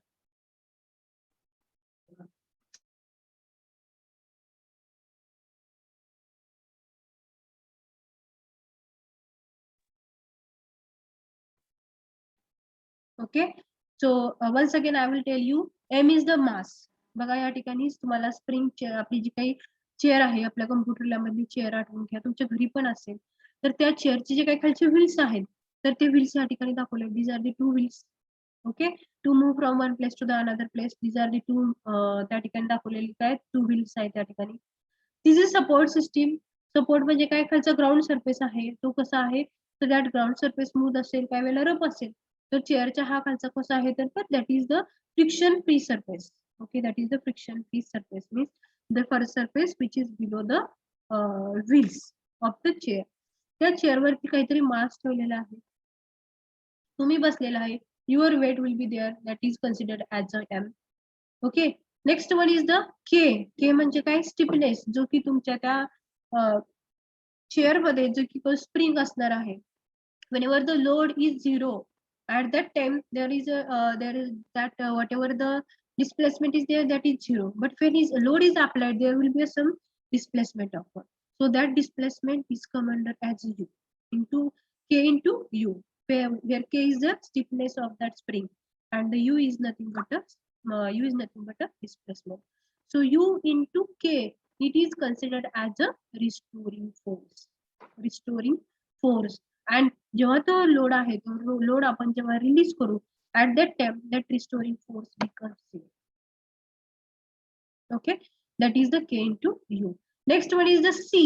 A: Okay, so once again I will tell you, M is the mass. बघा या ठिकाणी तुम्हाला spring chair, आपली जी काही chair आहे आपल्या computer लॅबमधली chair आठवून घ्या, तुमच्या घरी पण असेल तर त्या चेअरचे जे काही खालचे व्हील्स आहेत तर ते व्हील्स या ठिकाणी दाखवले. These are the two wheels. Okay, to move from one place to the another place. These are the two, त्या ठिकाणी दाखवलेली काय टू व्हील्स आहेत त्या ठिकाणी. This is support system. Support म्हणजे काय, खालचा ग्राउंड सरफेस आहे तो कसा आहे, तर दॅट ग्राउंड सरफेस स्मूथ असेल, काय वेळेला रफ असेल. तर चेअरचा हा खालचा कसा आहे तर that is the friction free surface. Okay, that is the friction free surface means the first surface which is below the wheels of the chair. त्या चेअरवरती काहीतरी मास ठेवलेला आहे, तुम्ही बसलेला आहे, your weight will be there, that is considered as a M. Okay, next one is the K. K म्हणजे काय, स्टिफनेस, जो की तुमच्या त्या चेअर मध्ये जो की तो स्प्रिंग असणार आहे. whenever the load is zero, at that time there is that whatever the displacement is there, that is zero. But when load is applied, there will be some displacement of. So that displacement is come under as u into k into u, where k is the stiffness of that spring and the u is nothing but a displacement. So u into k, it is considered as a restoring force. Restoring force. And जेव्हा तो load आहे तो load आपण जेव्हा release करू, at that time that restoring force becomes zero. Okay, that is the k into u. Next one is the c.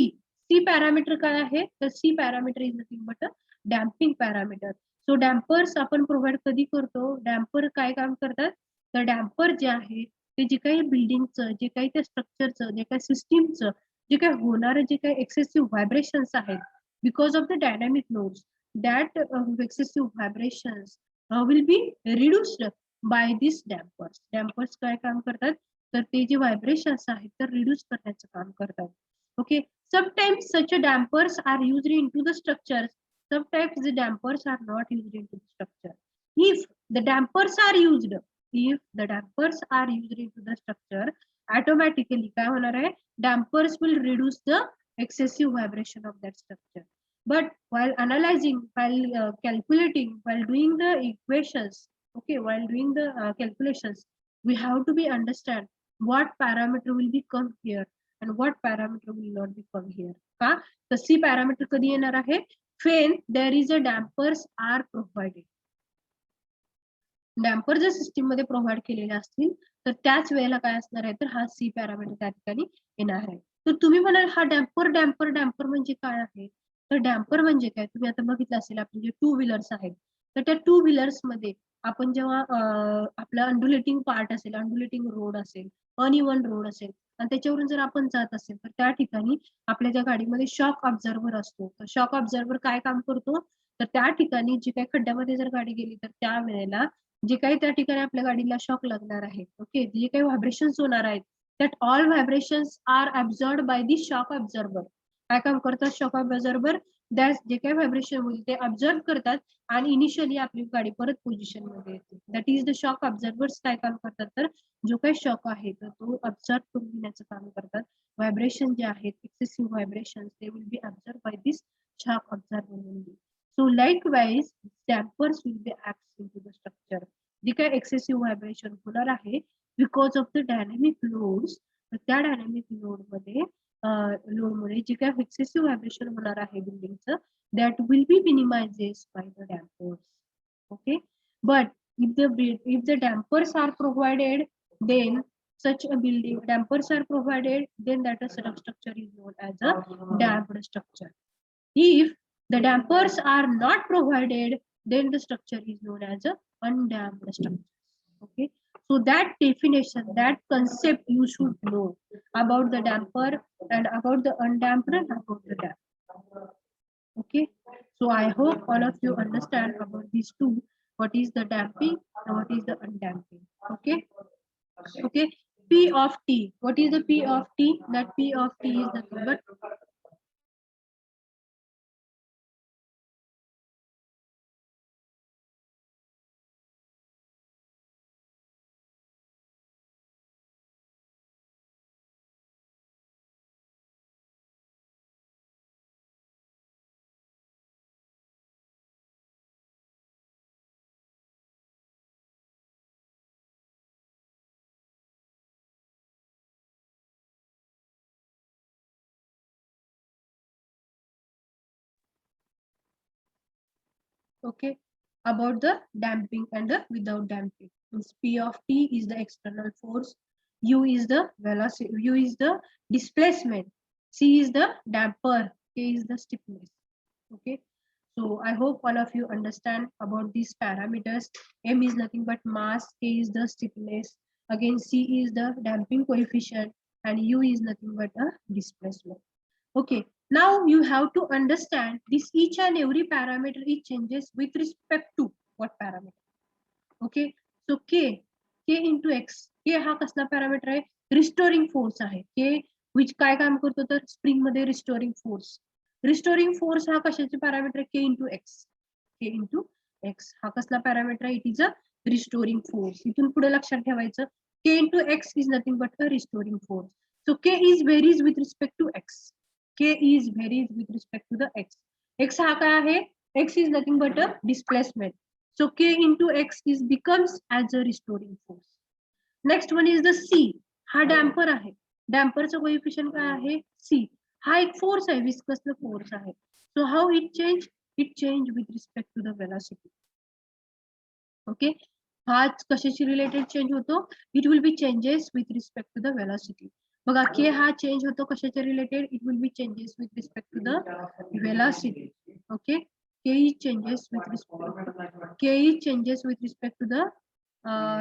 A: C parameter काय आहे, तर c parameter is nothing but a damping parameter. So dampers आपण provide कधी करतो, damper काय काम करतात, तर डॅम्पर जे आहे ते जे काही बिल्डिंगचं, जे काही त्या स्ट्रक्चरचं, जे काही सिस्टीमचं, जे काही होणारे जे काही एक्सेसिव्ह व्हायब्रेशन्स आहेत because of the dynamic loads, that excessive vibrations will be reduced by these dampers. Dampers काय काम करतात, तर ते जे व्हायब्रेशन्स आहेत तर रिड्यूस करण्याचं काम करतात. Okay, sometimes such a dampers are used into the structures, sometimes the dampers are not used into the structure. If the dampers are used, if the dampers are used into the structure, automatically काय होणार आहे, dampers will reduce the excessive vibration of that structure. But while analyzing, while calculating, while doing the equations, okay, while doing the calculations, we have to be understand what parameter will be come here and what parameter will not be come here. का, तर C parameter कधी येणार आहे, when there is a dampers are provided. Damper जर system मध्ये provide केलेले असतील तर त्याच वेळेला काय असणार आहे, तर हा सी पॅरामीटर त्या ठिकाणी येणार आहे. तर तुम्ही म्हणाल हा डॅम्पर डॅम्पर डॅम्पर म्हणजे काय आहे, तर डॅम्पर म्हणजे काय, तुम्ही आता बघितलं असेल आपले जे टू व्हीलर्स आहेत तर त्या टू व्हीलर्स मध्ये आपण जेव्हा आपला अंडुलेटिंग पार्ट असेल, अंडुलेटिंग रोड असेल, अनइवन रोड असेल आणि त्याच्यावरून जर आपण जात असेल तर त्या ठिकाणी आपल्या त्या गाडीमध्ये शॉक ऑब्झर्व्हर असतो. तर शॉक ऑब्झर्व्हर काय काम करतो, तर त्या ठिकाणी जी काही खड्ड्यामध्ये जर गाडी गेली तर त्या वेळेला जे काही त्या ठिकाणी आपल्या गाडीला शॉक लागणार आहे, ओके, जे काही व्हायब्रेशन्स होणार आहेत, that all vibrations are absorb by the shock observer. काय काम करतात शॉक ऑब्झर्व्हर, दॅट जे काही व्हायब्रेशन होईल ते ऑब्झर्व करतात आणि इनिशियली आपली गाडी परत पोझिशन मध्ये येते. That is the shock observers. काय काम करतात, तर जो काही शॉक आहे तर तो ऑब्झर्व करून घेण्याचं काम करतात. व्हायब्रेशन जे आहेत, excessive vibration, they will be observe by this shock observer. So likewise, dampers will be acts into the structure. जे काही एक्सेसिव्ह व्हायब्रेशन होणार आहे because of the dynamic loads, त्या डायनामिक लोडमुळे जे काही एक्सेसिव्ह व्हायब्रेशन होणार आहे बिल्डिंगचं, that will be minimizes by the dampers. Okay, but if the dampers are provided, then such a building dampers are provided, then that a structure is known as a damped structure. If the dampers are not provided, then the structure is known as a undamped structure. Okay, so that definition, that concept you should know about the damper and about the undamped and about the damper. Okay, so I hope all of you understand about these two. What is the damping and what is the undamping? Okay, okay. P of T. What is the P of T? That P of T is nothing but okay. About the damping and the without damping. Means P of T is the external force. U is the velocity. U is the displacement. C is the damper. K is the stiffness. Okay. So I hope all of you understand about these parameters. M is nothing but mass, K is the stiffness, again C is the damping coefficient, and U is nothing but a displacement. Okay, now you have to understand this each and every parameter it changes with respect to what parameter. Okay, so K into X, K हा कसला parameter आहे, restoring force आहे. K which काय काम करतो तर spring मध्ये restoring force हा कशाचे पॅरामीटर K into X हा कसला पॅरामीटर आहे, it is a restoring force. इथून पुढे लक्षात ठेवायचं K into X is nothing but a restoring force. So K is varies with respect to X. K is varies with respect to the X. X हा काय आहे, X is nothing but a displacement. So K into X is becomes as a restoring force. Next one is the C. हा damper आहे. डॅम्परचं coefficient काय आहे, C. हा एक force आहे, विस्कस फोर्स आहे. So how it change? It change with respect to the velocity. Okay. हा कशाशी रिलेटेड चेंज होतो, it will be changes with respect to the velocity. बघा के हा चेंज होतो कशाच्या रिलेटेड, it will be changes with respect to the velocity. Okay, K changes with respect to the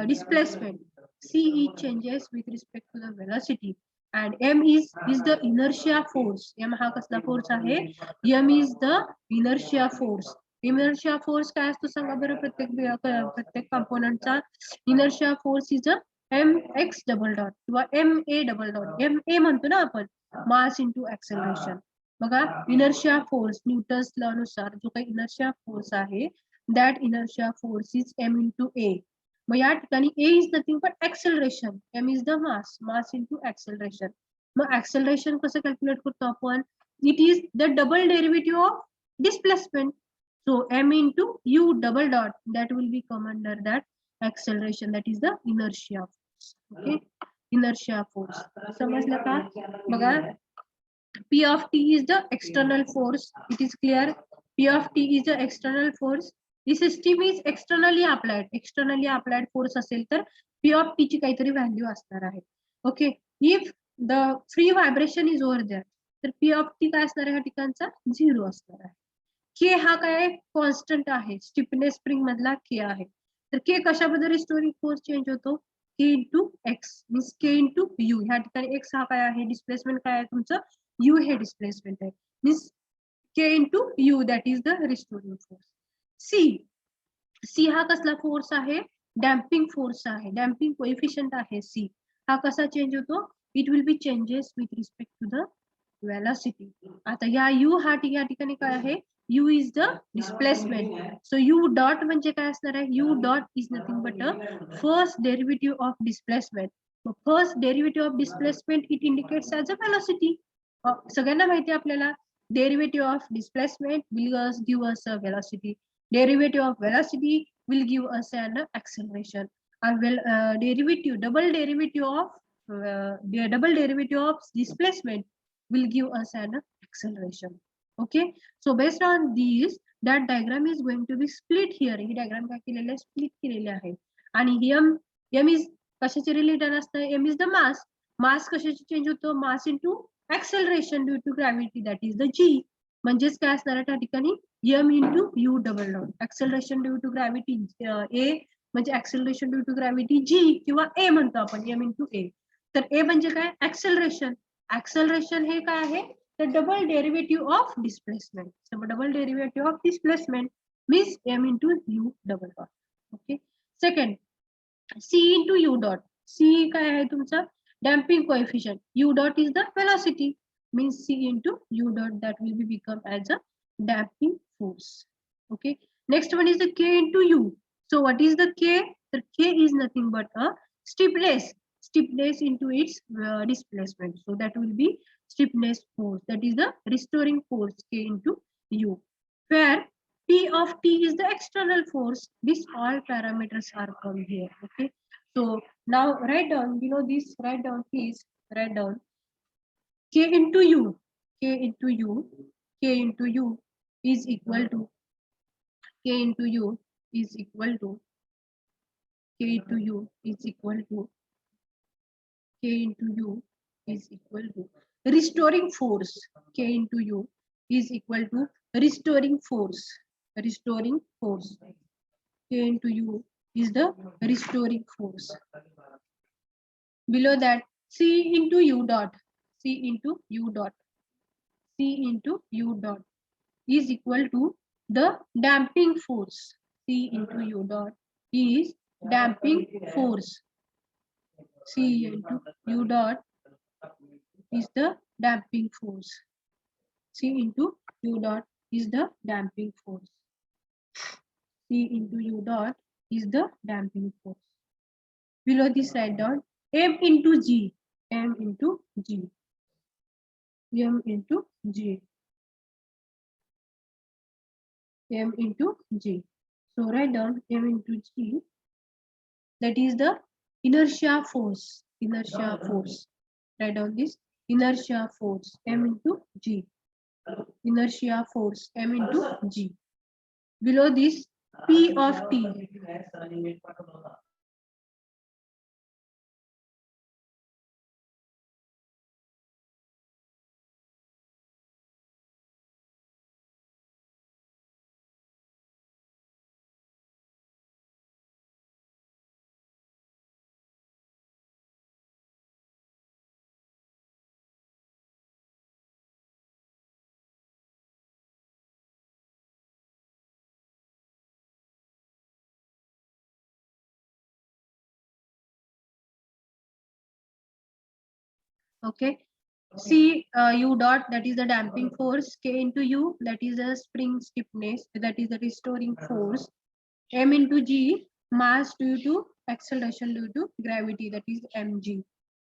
A: displacement. C changes with respect to the velocity, and M is the inertia force. M हा कसला force आहे, M is the inertia force. Inertia force काय असतो सांगा बरं, प्रत्येक कंपोनंटचा inertia force is a M X double dot किंवा M A double dot. M A म्हणतो ना आपण, मास इंटू ऍक्सेलरेशन. बघा इनर्शिया फोर्स न्यूटन्स लॉ नुसार जो काही इनर्शिया फोर्स आहे, that inertia force is M into A. मग या ठिकाणी A is nothing but acceleration, M is the mass into acceleration. मग ऍक्सेलरेशन कसं कॅल्क्युलेट करतो आपण, it is the double derivative of displacement. So m into u double dot, that will be come under that acceleration, that is the inertia force. Okay, inertia force समजलं का. बघा P of T is the external force, it is clear. P of T is the external force. This system is externally applied force असेल तर P of T ची काहीतरी value असणार आहे. Okay, if the free vibration is over there, तर P of T काय असणार आहे, ह्या ठिकाणचा 0 असणार आहे. के हा काय कॉन्स्टंट आहे, स्टिफनेस स्प्रिंग मधला के आहे. तर के कशाबद्दल रिस्टोरिंग फोर्स चेंज होतो, के into x means K into you. ह्या ठिकाणी एक्स हा काय आहे, डिस्प्लेसमेंट काय आहे तुमचं, यू हे डिस्प्लेसमेंट आहे, means K into U, that is the restoring force. C, C हा कसला फोर्स आहे, डॅम्पिंग फोर्स आहे, डॅम्पिंग कोएफिशियंट आहे सी. हा कसा चेंज होतो, it will be changes with respect to the velocity. आता या यू हा या ठिकाणी काय आहे, u is the displacement. So u dot म्हणजे काय असणार आहे, u dot is nothing but a first derivative of displacement. So first derivative of displacement it indicates as a velocity. सगळ्यांना माहिती आहे आपल्याला, derivative of displacement will give us a velocity. Derivative of velocity will give us an acceleration. And double derivative of displacement will give us an acceleration. Okay, so based on these, that diagram is going to be split here. He diagram काय केलेलं आहे, split केलेले आहे. आणि m is कशाचे related असतं, m is the mass कशाचे change होतो, mass into acceleration due to gravity, that is the g. म्हणजेच काय असणार आहे त्या ठिकाणी, m into u double dot, acceleration due to gravity a म्हणजे acceleration due to gravity g किंवा a म्हणतो आपण, m into a. तर a म्हणजे काय, acceleration. हे काय आहे, the double derivative of displacement. So double derivative of displacement means m into u double dot. Okay. Second, c into u dot. C काय आहे तुमचा damping coefficient. U dot is the velocity. Means c into u dot, that will be become as a damping force. Okay. Next one is the k into u. So what is the k? The k is nothing but a stiffness. Stiffness into its displacement. So that will be stiffness force. That is the restoring force k into u. Where P of T is the external force. These all parameters are come here. Okay. So now write down below this. Write down, please. Write down k into u. K into u. K into u is equal to k into u is equal to k into u is equal to k into u is equal to restoring force. K into u is equal to restoring force. Restoring force. K into u is the restoring force. Below that, c into u dot. C into u dot. C into u dot is equal to the damping force. C into u dot is damping force. C into u dot is the damping force. C into u dot is the damping force. C into u dot is the damping force. Below this, write down m into g. M into g. M into g. M into g. So write down m into g. That is the inertia force. Inertia force. Write down this inertia force. M into g. Inertia force. M into g. Below this, P of T. Okay. C u dot, that is the damping force. K into u, that is the spring stiffness, that is the restoring force. M into g, mass due to acceleration due to gravity, that is mg.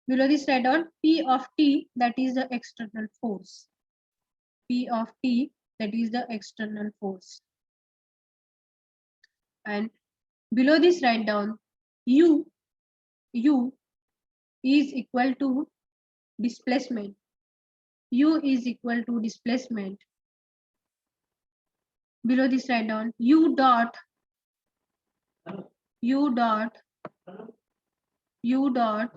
A: Below this, write down P of T, that is the external force. P of T, that is the external force. And below this, write down U is equal to displacement. U is equal to displacement. Below this, write down U dot U dot U dot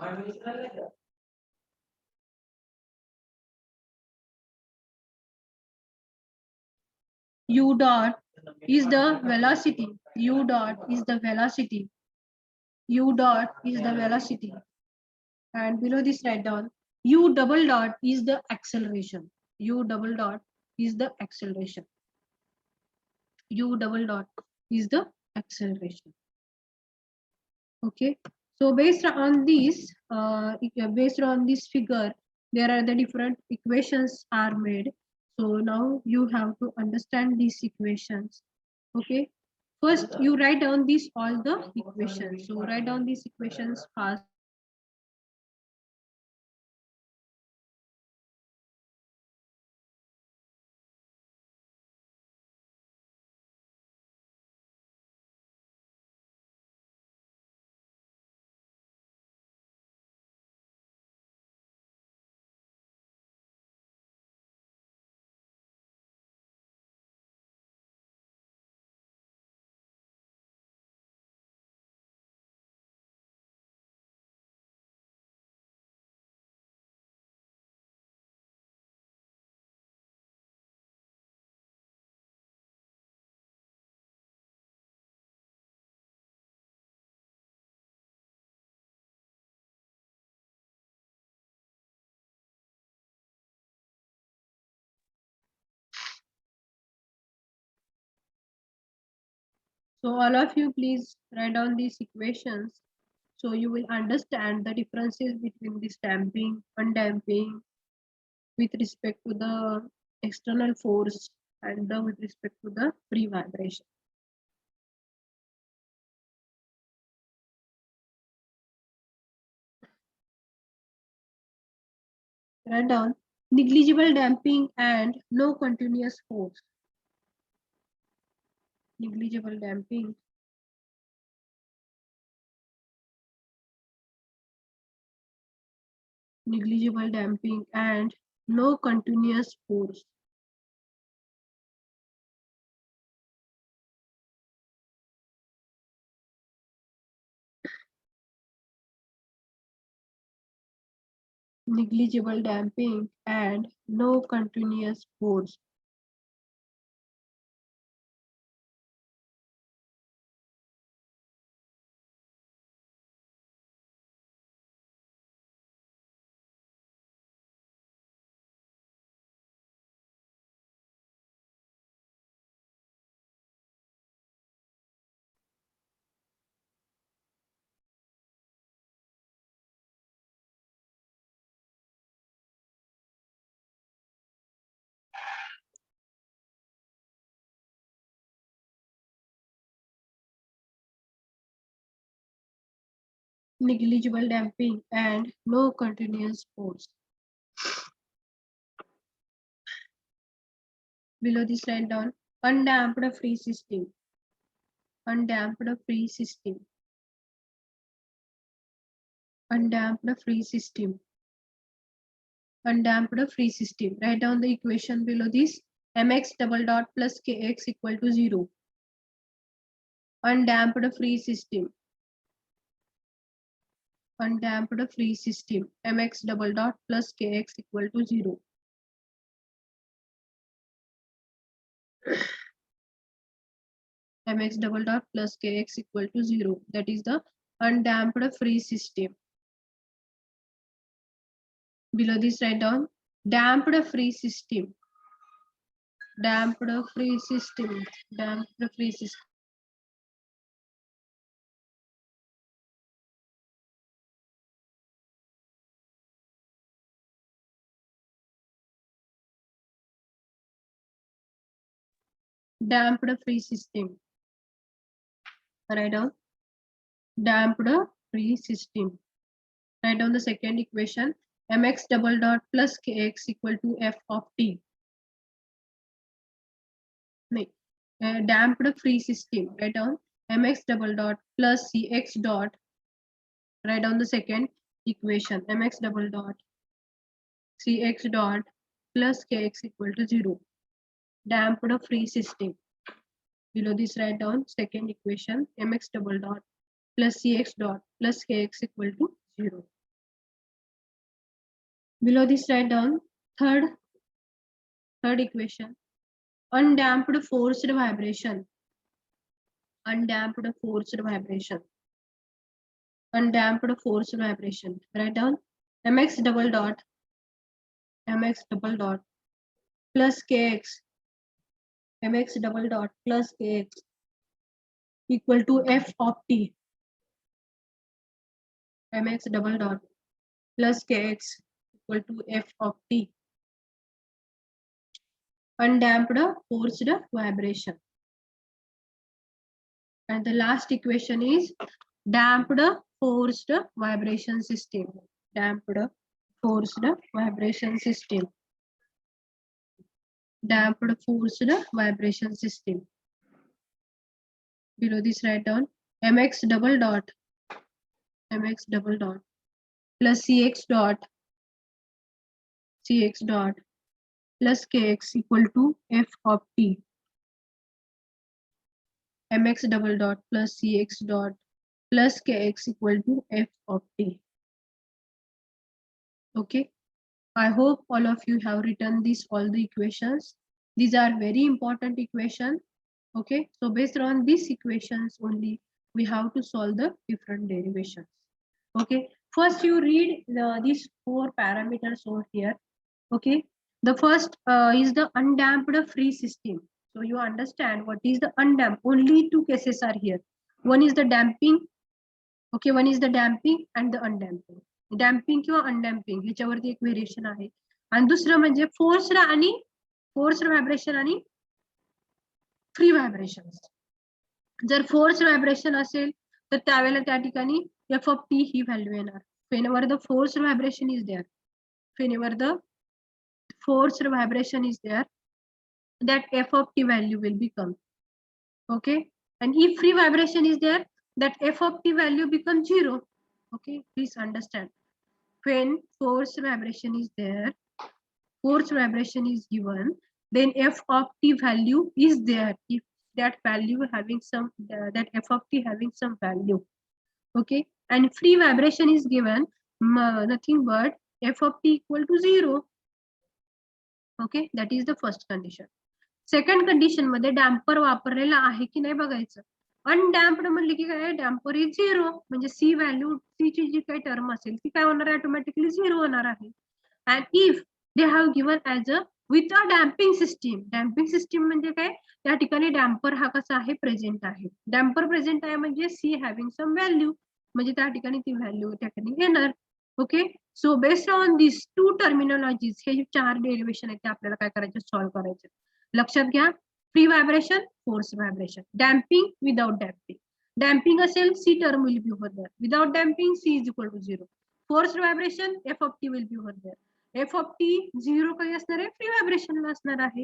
A: U dot is the velocity. U dot is the velocity. U dot is the velocity. And below this, write down U double dot is the acceleration. U double dot is the acceleration. U double dot is the acceleration. Okay. So based on this, based on this figure, there are the different equations are made. So now you have to understand these equations. Okay. First, you write down these all the equations. So write down these equations fast. So all of you please write down these equations so you will understand the differences between this damping, undamping with respect to the external force and with respect to the free vibration. Write down negligible damping and no continuous force. Negligible damping and no continuous force. Negligible damping and no continuous force. Negligible damping and no continuous force. Below this, write down undamped free system. Undamped free system. Undamped free system. Undamped free system. Write down the equation below this. Mx double dot plus kx equal to 0. Undamped free system. Undamped free system. Mx double dot plus kx equal to 0. Mx double dot plus kx equal to 0. That is the undamped free system. Below this, write down damped free system. Damped free system. Damped free system. Damped free system. Write down damped free system. Write down the second equation. Mx double dot plus kx equal to f of t. Damped free system. Write down mx double dot plus cx dot. Write down the second equation. Mx double dot cx dot plus kx equal to 0. Damped free system. Below this, write down second equation. Mx double dot plus cx dot plus kx equal to 0. Below this, write down third equation. Undamped forced vibration. Undamped forced vibration. Undamped forced vibration. Write down mx double dot plus kx. Mx double dot plus kx equal to f of t. Mx double dot plus kx equal to f of t. Undamped forced vibration. And the last equation is damped forced vibration system. Damped forced vibration system. Damped forced vibration system. Below this, write down mx double dot plus cx dot plus kx equal to f of t. Mx double dot plus cx dot plus kx equal to f of t. Okay, I hope all of you have written all the equations. These are very important equations. Okay, so based on these equations only, we have to solve the different derivations. Okay, first you read these 4 parameters over here. Okay, the first is the undamped free system. So you understand what is the undamped. Only two cases are here. One is the damping. Okay, one is the damping and the undamping. Damping किंवा undamping ह्याच्यावरती एक variation आहे. आणि दुसरं म्हणजे forced vibration आणि free vibration. जर forced vibration असेल तर त्यावेळेला त्या ठिकाणी F of T he value येणार. Whenever the forced vibration is there, whenever the forced vibration is there, that f of t value will become. Okay, and if free vibration is there, that f of t value becomes 0. Okay, please understand. When forced vibration is there, forced vibration is given, then f of t value is there. If that value having some, that f of t having some value. Okay, and free vibration is given, nothing but f of t equal to 0. Okay, that is the first condition. Second condition मध्ये damper वापरलेला आहे की नाही बघायचं. अनडॅम्प्ड म्हणले की काय, damper is 0, म्हणजे सी व्हॅल्यू, सी ची जी काही टर्म असेल ती काय होणार आहे, ऑटोमॅटिकली 0 होणार आहे. And if they have given as a with a damping system. Damping system म्हणजे काय, त्या ठिकाणी डॅम्पर हा कसा आहे, प्रेझेंट आहे. डॅम्पर प्रेझेंट आहे म्हणजे सी हॅव्हिंग सम व्हॅल्यू, म्हणजे त्या ठिकाणी ती व्हॅल्यू त्या ठिकाणी येणार. Okay, so based on this two terminologies, हे 4 डेरिव्हेशन आहेत ते आपल्याला काय करायचे, सॉल्व्ह करायचे. लक्षात घ्या, free vibration, force vibration, damping, without damping. Damping असेल C term will be over there, without damping C is equal to 0. Forced vibration F of T will be over there, F of T 0 काही असणार आहे, free व्हायब्रेशनला असणार आहे.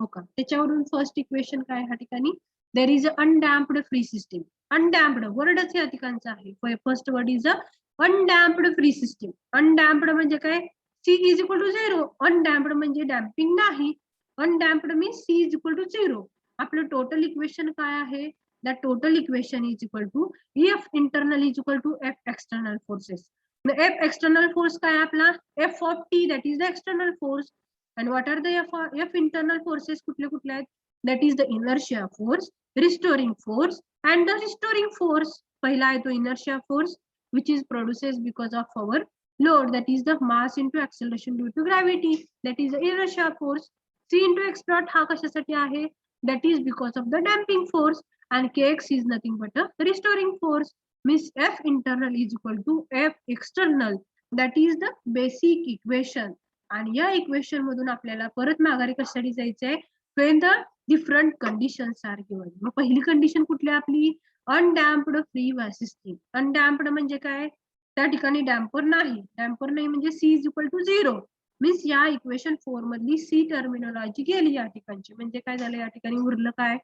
A: हो का, त्याच्यावरून first equation काय ह्या ठिकाणी, there is a undamped free system. Undamped वर्डच या ठिकाणचा आहे. First word is a undamped free system. Undamped म्हणजे काय, C is equal to 0. Undamped म्हणजे डॅम्पिंग नाही. Undamped means C is equal to 0. आपलं टोटल इक्वेशन काय आहे, that total equation is equal to F internal is equal to F external forces. F external force काय आपला, F of T, that is the external force. And what are the F internal forces, कुठले कुठले आहेत, that is the inertia force, restoring force and the restoring force. पहिला आहे तो inertia force, which is produces because of our load, that is the mass into acceleration due to gravity, that is the inertia force. C into x dot हा कशासाठी आहे, that is because of the damping force, and kx is nothing but a restoring force. Means F internal is equal to F external, that is the basic equation. आणि या equation मधून आपल्याला परत माघारी कशासाठी जायचंय, when the different conditions are given. मग पहिली condition कुठली आपली, अनडॅम्प्ड फ्री सिस्टीम. अनडॅम्प्ड म्हणजे काय, त्या ठिकाणी डॅम्पर नाही. डॅम्पर नाही म्हणजे सी इज इक्वल टू 0. मीन्स या इक्वेशन 4 मधली सी टर्मिनॉलॉजी गेली या ठिकाणची. म्हणजे काय झालं, या ठिकाणी उरलं काय,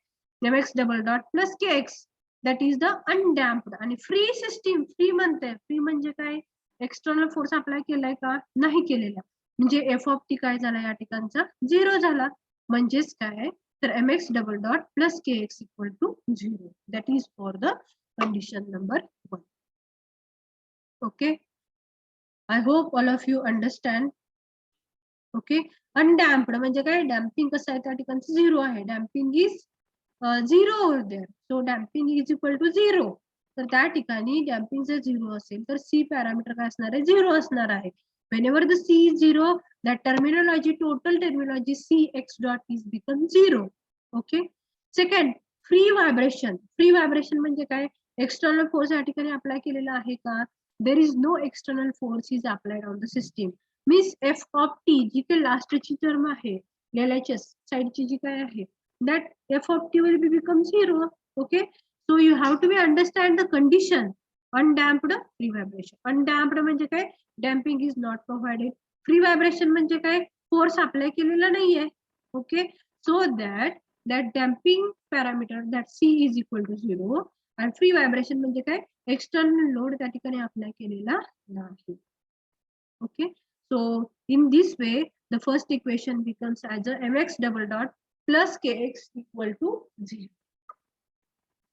A: mx double dot plus kx, that is the undamped. आणि फ्री सिस्टीम, फ्री म्हणते, फ्री म्हणजे काय, एक्सटर्नल फोर्स अप्लाय केलाय का, नाही केलेला, म्हणजे एफ ऑफ टी काय झाला या ठिकाणचा, 0 झाला. म्हणजेच काय, तर mx double dot plus kx equal to 0. That is for the condition number 1. Okay, I hope all of you understand. Okay, undamped म्हणजे काय, डॅम्पिंग कसं आहे त्या ठिकाणचं 0 आहे. Damping is 0 over there, so damping is equal to 0. तर त्या ठिकाणी डॅम्पिंग जर 0 असेल तर सी पॅरामीटर काय असणार आहे, 0 असणार आहे. Whenever the C is 0, that terminology, total terminology C x dot is become 0. Okay. Second, free vibration. Free vibration म्हणजे काय, एक्सटर्नल फोर्स या ठिकाणी अप्लाय केलेला आहे का, there is no external force is applied on the system. Means F of T, जी काही लास्टची term आहे, LHS साइडची जी काय आहे, that F of T will become 0. Okay. So you have to be understand the condition. Undamped free vibration. Undamped म्हणजे काय, damping is not provided. Free vibration म्हणजे काय, force apply केलेला नाहीये. Okay, so that damping parameter, that C is equal to 0. and free vibration म्हणजे काय, external load त्या ठिकाणी अप्लाय केलेला नाही. Okay, so in this way the first equation becomes as a mx double dot plus kx equal to 0.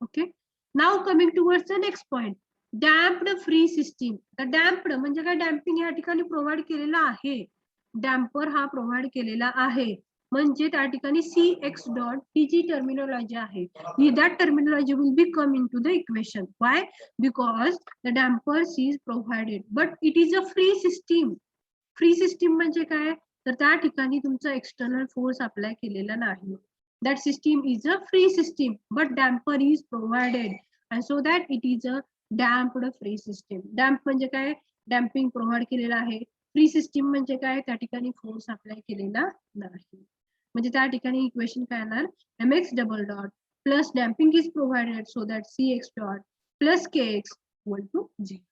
A: Okay, now coming towards the next point, damped free system. The damped म्हणजे काय, damping या ठिकाणी provide केलेला आहे, damper हा provide केलेला आहे. म्हणजे त्या ठिकाणी सी एक्स डॉट ही जी टर्मिनॉलॉजी आहे, that terminology will be come into the equation. Why, because the damper is provided but it is a free system. Free system म्हणजे काय, तर त्या ठिकाणी तुमचा एक्सटर्नल फोर्स अप्लाय केलेला नाही. that system is a free system, but damper is provided, and so that it is a damped free system. Damp म्हणजे काय, डॅम्पिंग प्रोव्हाइड केलेला आहे. फ्री सिस्टीम म्हणजे काय, त्या ठिकाणी फोर्स अप्लाय केलेला नाही. म्हणजे त्या ठिकाणी इक्वेशन काय येणार, mx double dot plus damping is provided so that cx dot plus kx equal to 0.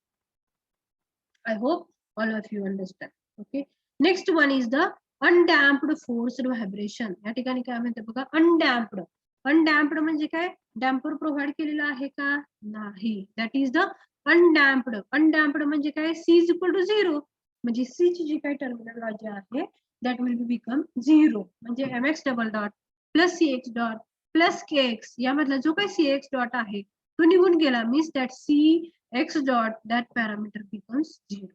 A: I hope all of you understand. Okay. Next one is the undamped forced vibration. या ठिकाणी काय म्हणते बघा, undamped. Undamped म्हणजे काय, damper provide केलेला आहे का, नाही. That is the undamped. Undamped म्हणजे काय, c is equal to 0. म्हणजे c ची जी काही टर्मिनॉलॉजी आहे that will become 0. म्हणजे mx double dot plus cx dot plus kx यामधला जो काही cx डॉट आहे तो निघून गेला, means that cx dot that parameter becomes 0.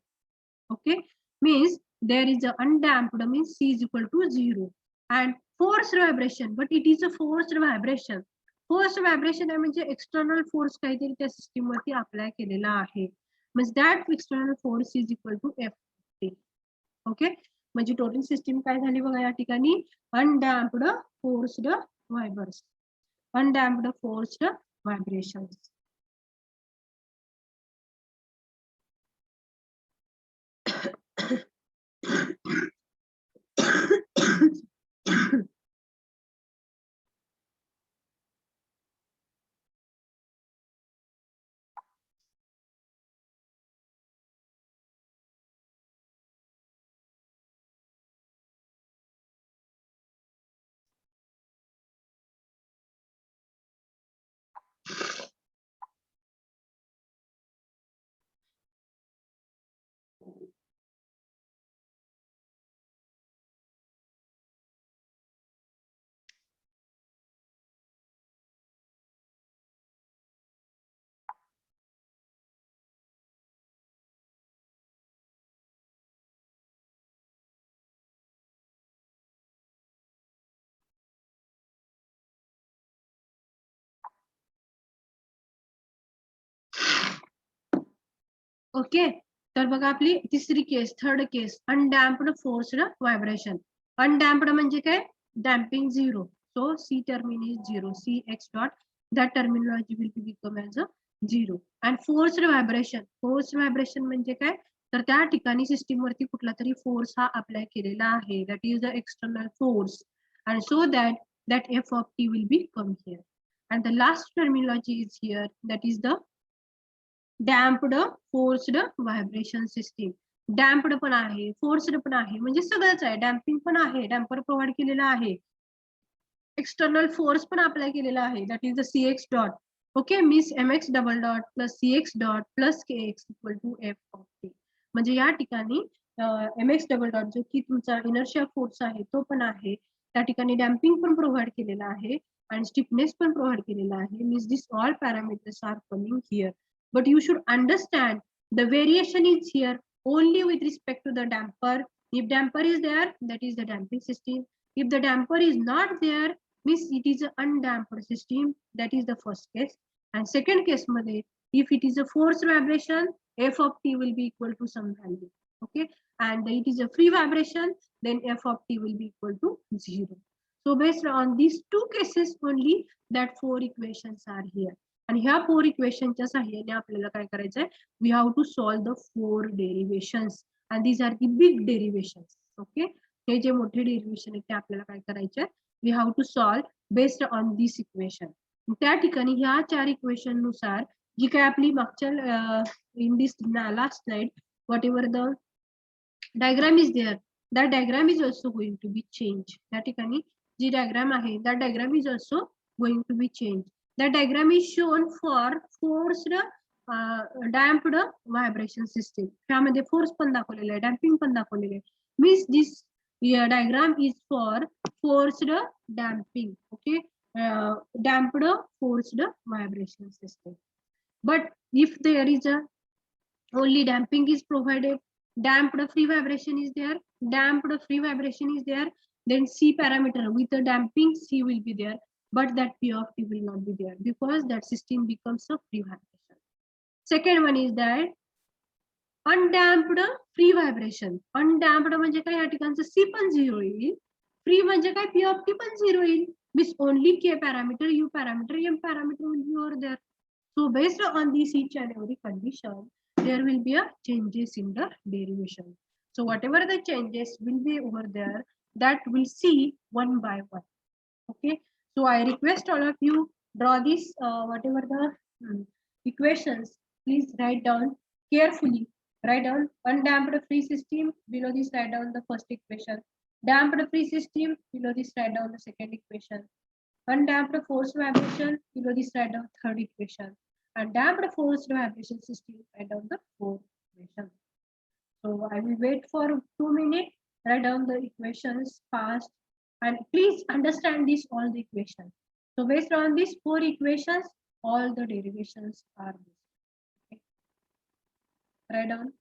A: Okay, means there is a undamped, means c is equal to 0, and forced vibration, but it is a forced vibration. Forced vibration म्हणजे external force काहीतरी त्या system वरती apply केलेला आहे, means that external force is equal to F. Okay, म्हणजे total system काय झाली बघा या ठिकाणी, undamped forced vibers, undamped forced vibrations. Okay, तर बघा आपली तिसरी case, third case, undamped forced vibration. Undamped म्हणजे काय, damping 0, so C term is 0, C X dot that terminology will be become as a 0. And forced vibration, forced vibration म्हणजे काय, तर त्या ठिकाणी सिस्टीम वरती कुठला तरी फोर्स हा अप्लाय केलेला आहे, that is the external force, and so that F of T will be come here. And the last terminology is here, that is the damped forced vibration system. Damped पण आहे, forced पण आहे, म्हणजे सगळंच आहे. Damping पण आहे, damper provide केलेला आहे, एक्सटर्नल फोर्स पण अप्लाय केलेला आहे, that is the cx dot. Okay, means mx double dot plus cx dot plus kx equal to f of t. म्हणजे या ठिकाणी mx डबल डॉट जो की तुमचा इनर्शिया फोर्स आहे तो पण आहे, त्या ठिकाणी डॅम्पिंग पण प्रोव्हाइड केलेला आहे आणि स्टिफनेस पण प्रोव्हाइड केलेला आहे, means this all parameters are coming here. But you should understand the variation is here only with respect to the damper. If damper is there, that is the damping system. If the damper is not there, means it is an undamped system. That is the first case. And second case, if it is a forced vibration, f of t will be equal to some value. Okay, and it is a free vibration, then f of t will be equal to 0. So based on these two cases only, that 4 equations are here. आणि ह्या 4 इक्वेशनच्या सहाय्याने आपल्याला काय करायचंय, we have to solve the 4 derivations, and these are the big derivations. Okay, हे जे मोठे derivation आहेत ते आपल्याला काय करायचे, we have to solve based on this equation. त्या ठिकाणी ह्या 4 इक्वेशन नुसार जी काय आपली मागच्या in this last slide whatever the diagram is there, that diagram is also going to be change. त्या ठिकाणी जी डायग्राम आहे that diagram is also going to be change. The diagram is shown for forced damped vibration system. त्यामध्ये force पण दाखवलेला आहे, damping पण दाखवलेले आहे. Means this diagram is for forced damping. Okay, damped forced vibration system. But if there is a only damping is provided, damped free vibration is there, damped free vibration is there, then C parameter with the damping C will be there, but that P of T will not be there because that system becomes a free vibration. Second one is that undamped free vibration. Undamped म्हणजे काय, या ठिकाणचं C पण 0 येईल, free म्हणजे काय, P of T पण 0 येईल. This only k parameter, u parameter, m parameter will be over there. So based on this each and every condition, there will be a changes in the derivation. So whatever the changes will be over there, that we'll see one by one. Okay. So I request all of you draw this whatever the equations. Please write down carefully. Write down undamped free system. Below this, write down the first equation. Damped free system. Below this, write down the second equation. Undamped forced vibration. Below this, write down third equation. And damped forced vibration system. Write down the fourth equation. So I will wait for 2 minutes. Write down the equations fast, and please understand this all the equations. So based on these four equations, all the derivations are this. Okay. Write down.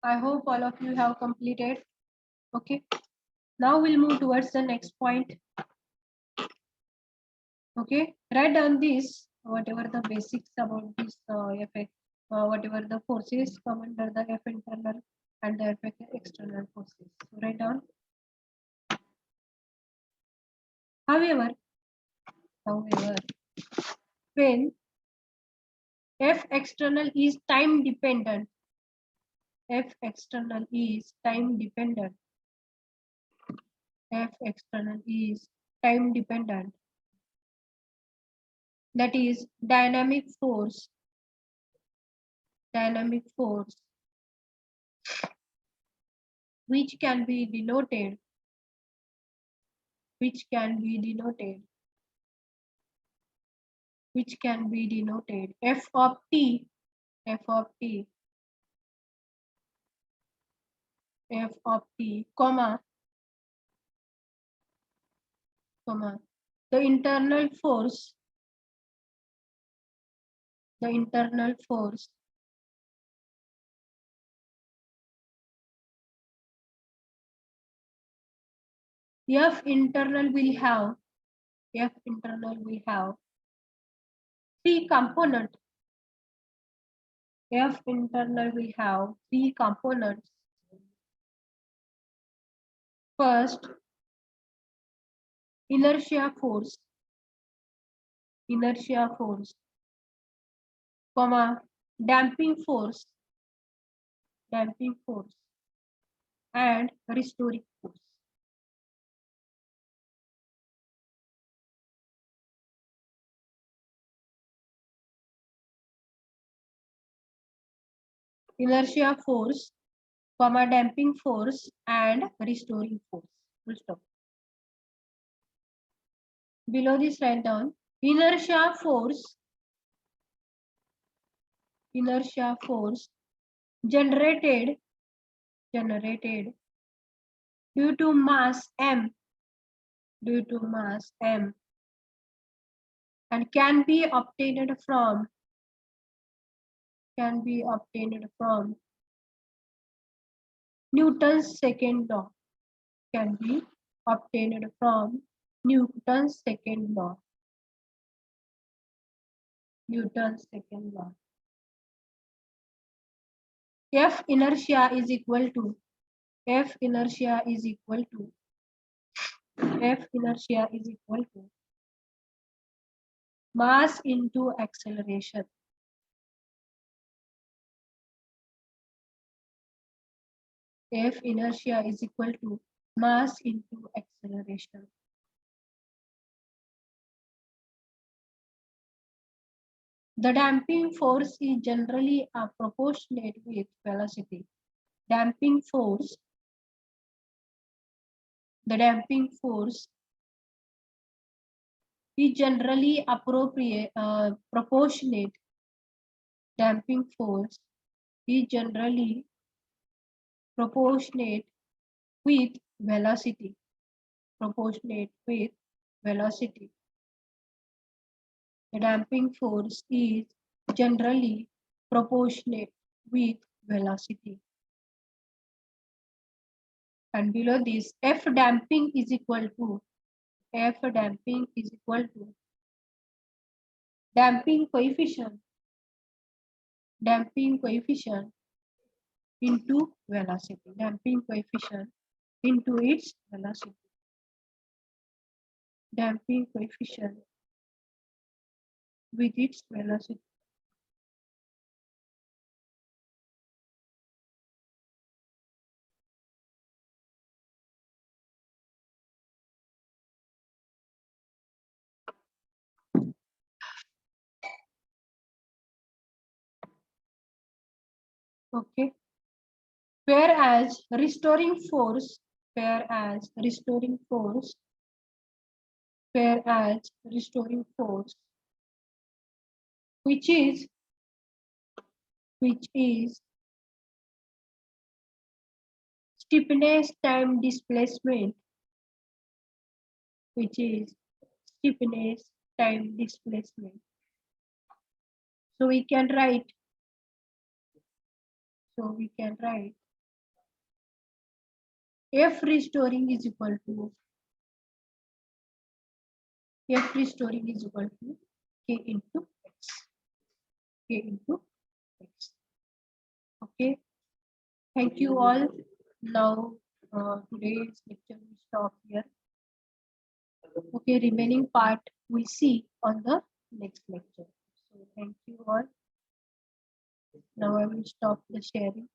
A: I hope all of you have completed. Okay. Now we'll move towards the next point. Okay. Write down this whatever the basics about this effect, whatever the forces come under the F internal and the F external forces. So write down. However, however, when F external is time dependent, F external is time dependent, F external is time dependent, that is dynamic force, which can be denoted, which can be denoted which can be denoted f of t, f of t, f of t, comma, comma, the internal force, the internal force F internal will have three components. F internal will have three components. First, inertia force, comma, damping force, and restoring force. Inertia force, comma, damping force, and restoring force. Full stop. Below this, write down inertia force generated due to mass m and can be obtained from Newton's second law. Can be obtained from Newton's second law. F inertia is equal to mass into acceleration. F inertia is equal to mass into acceleration. The damping force is generally proportionate with velocity. The damping force is generally proportionate. Damping force is generally proportionate with velocity. The damping force is generally proportionate with velocity. And below this, F damping is equal to damping coefficient into velocity. Damping coefficient into its velocity. Damping coefficient with its velocity. Okay. Whereas restoring force, which is stiffness time displacement, So we can write F restoring is equal to K into X. Okay. Thank you all. Now today's lecture will stop here. Okay, remaining part we'll see on the next lecture. So thank you all. Now I will stop the sharing.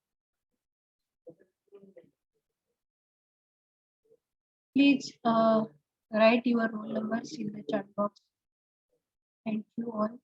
A: Please write your roll numbers in the chat box. Thank you all.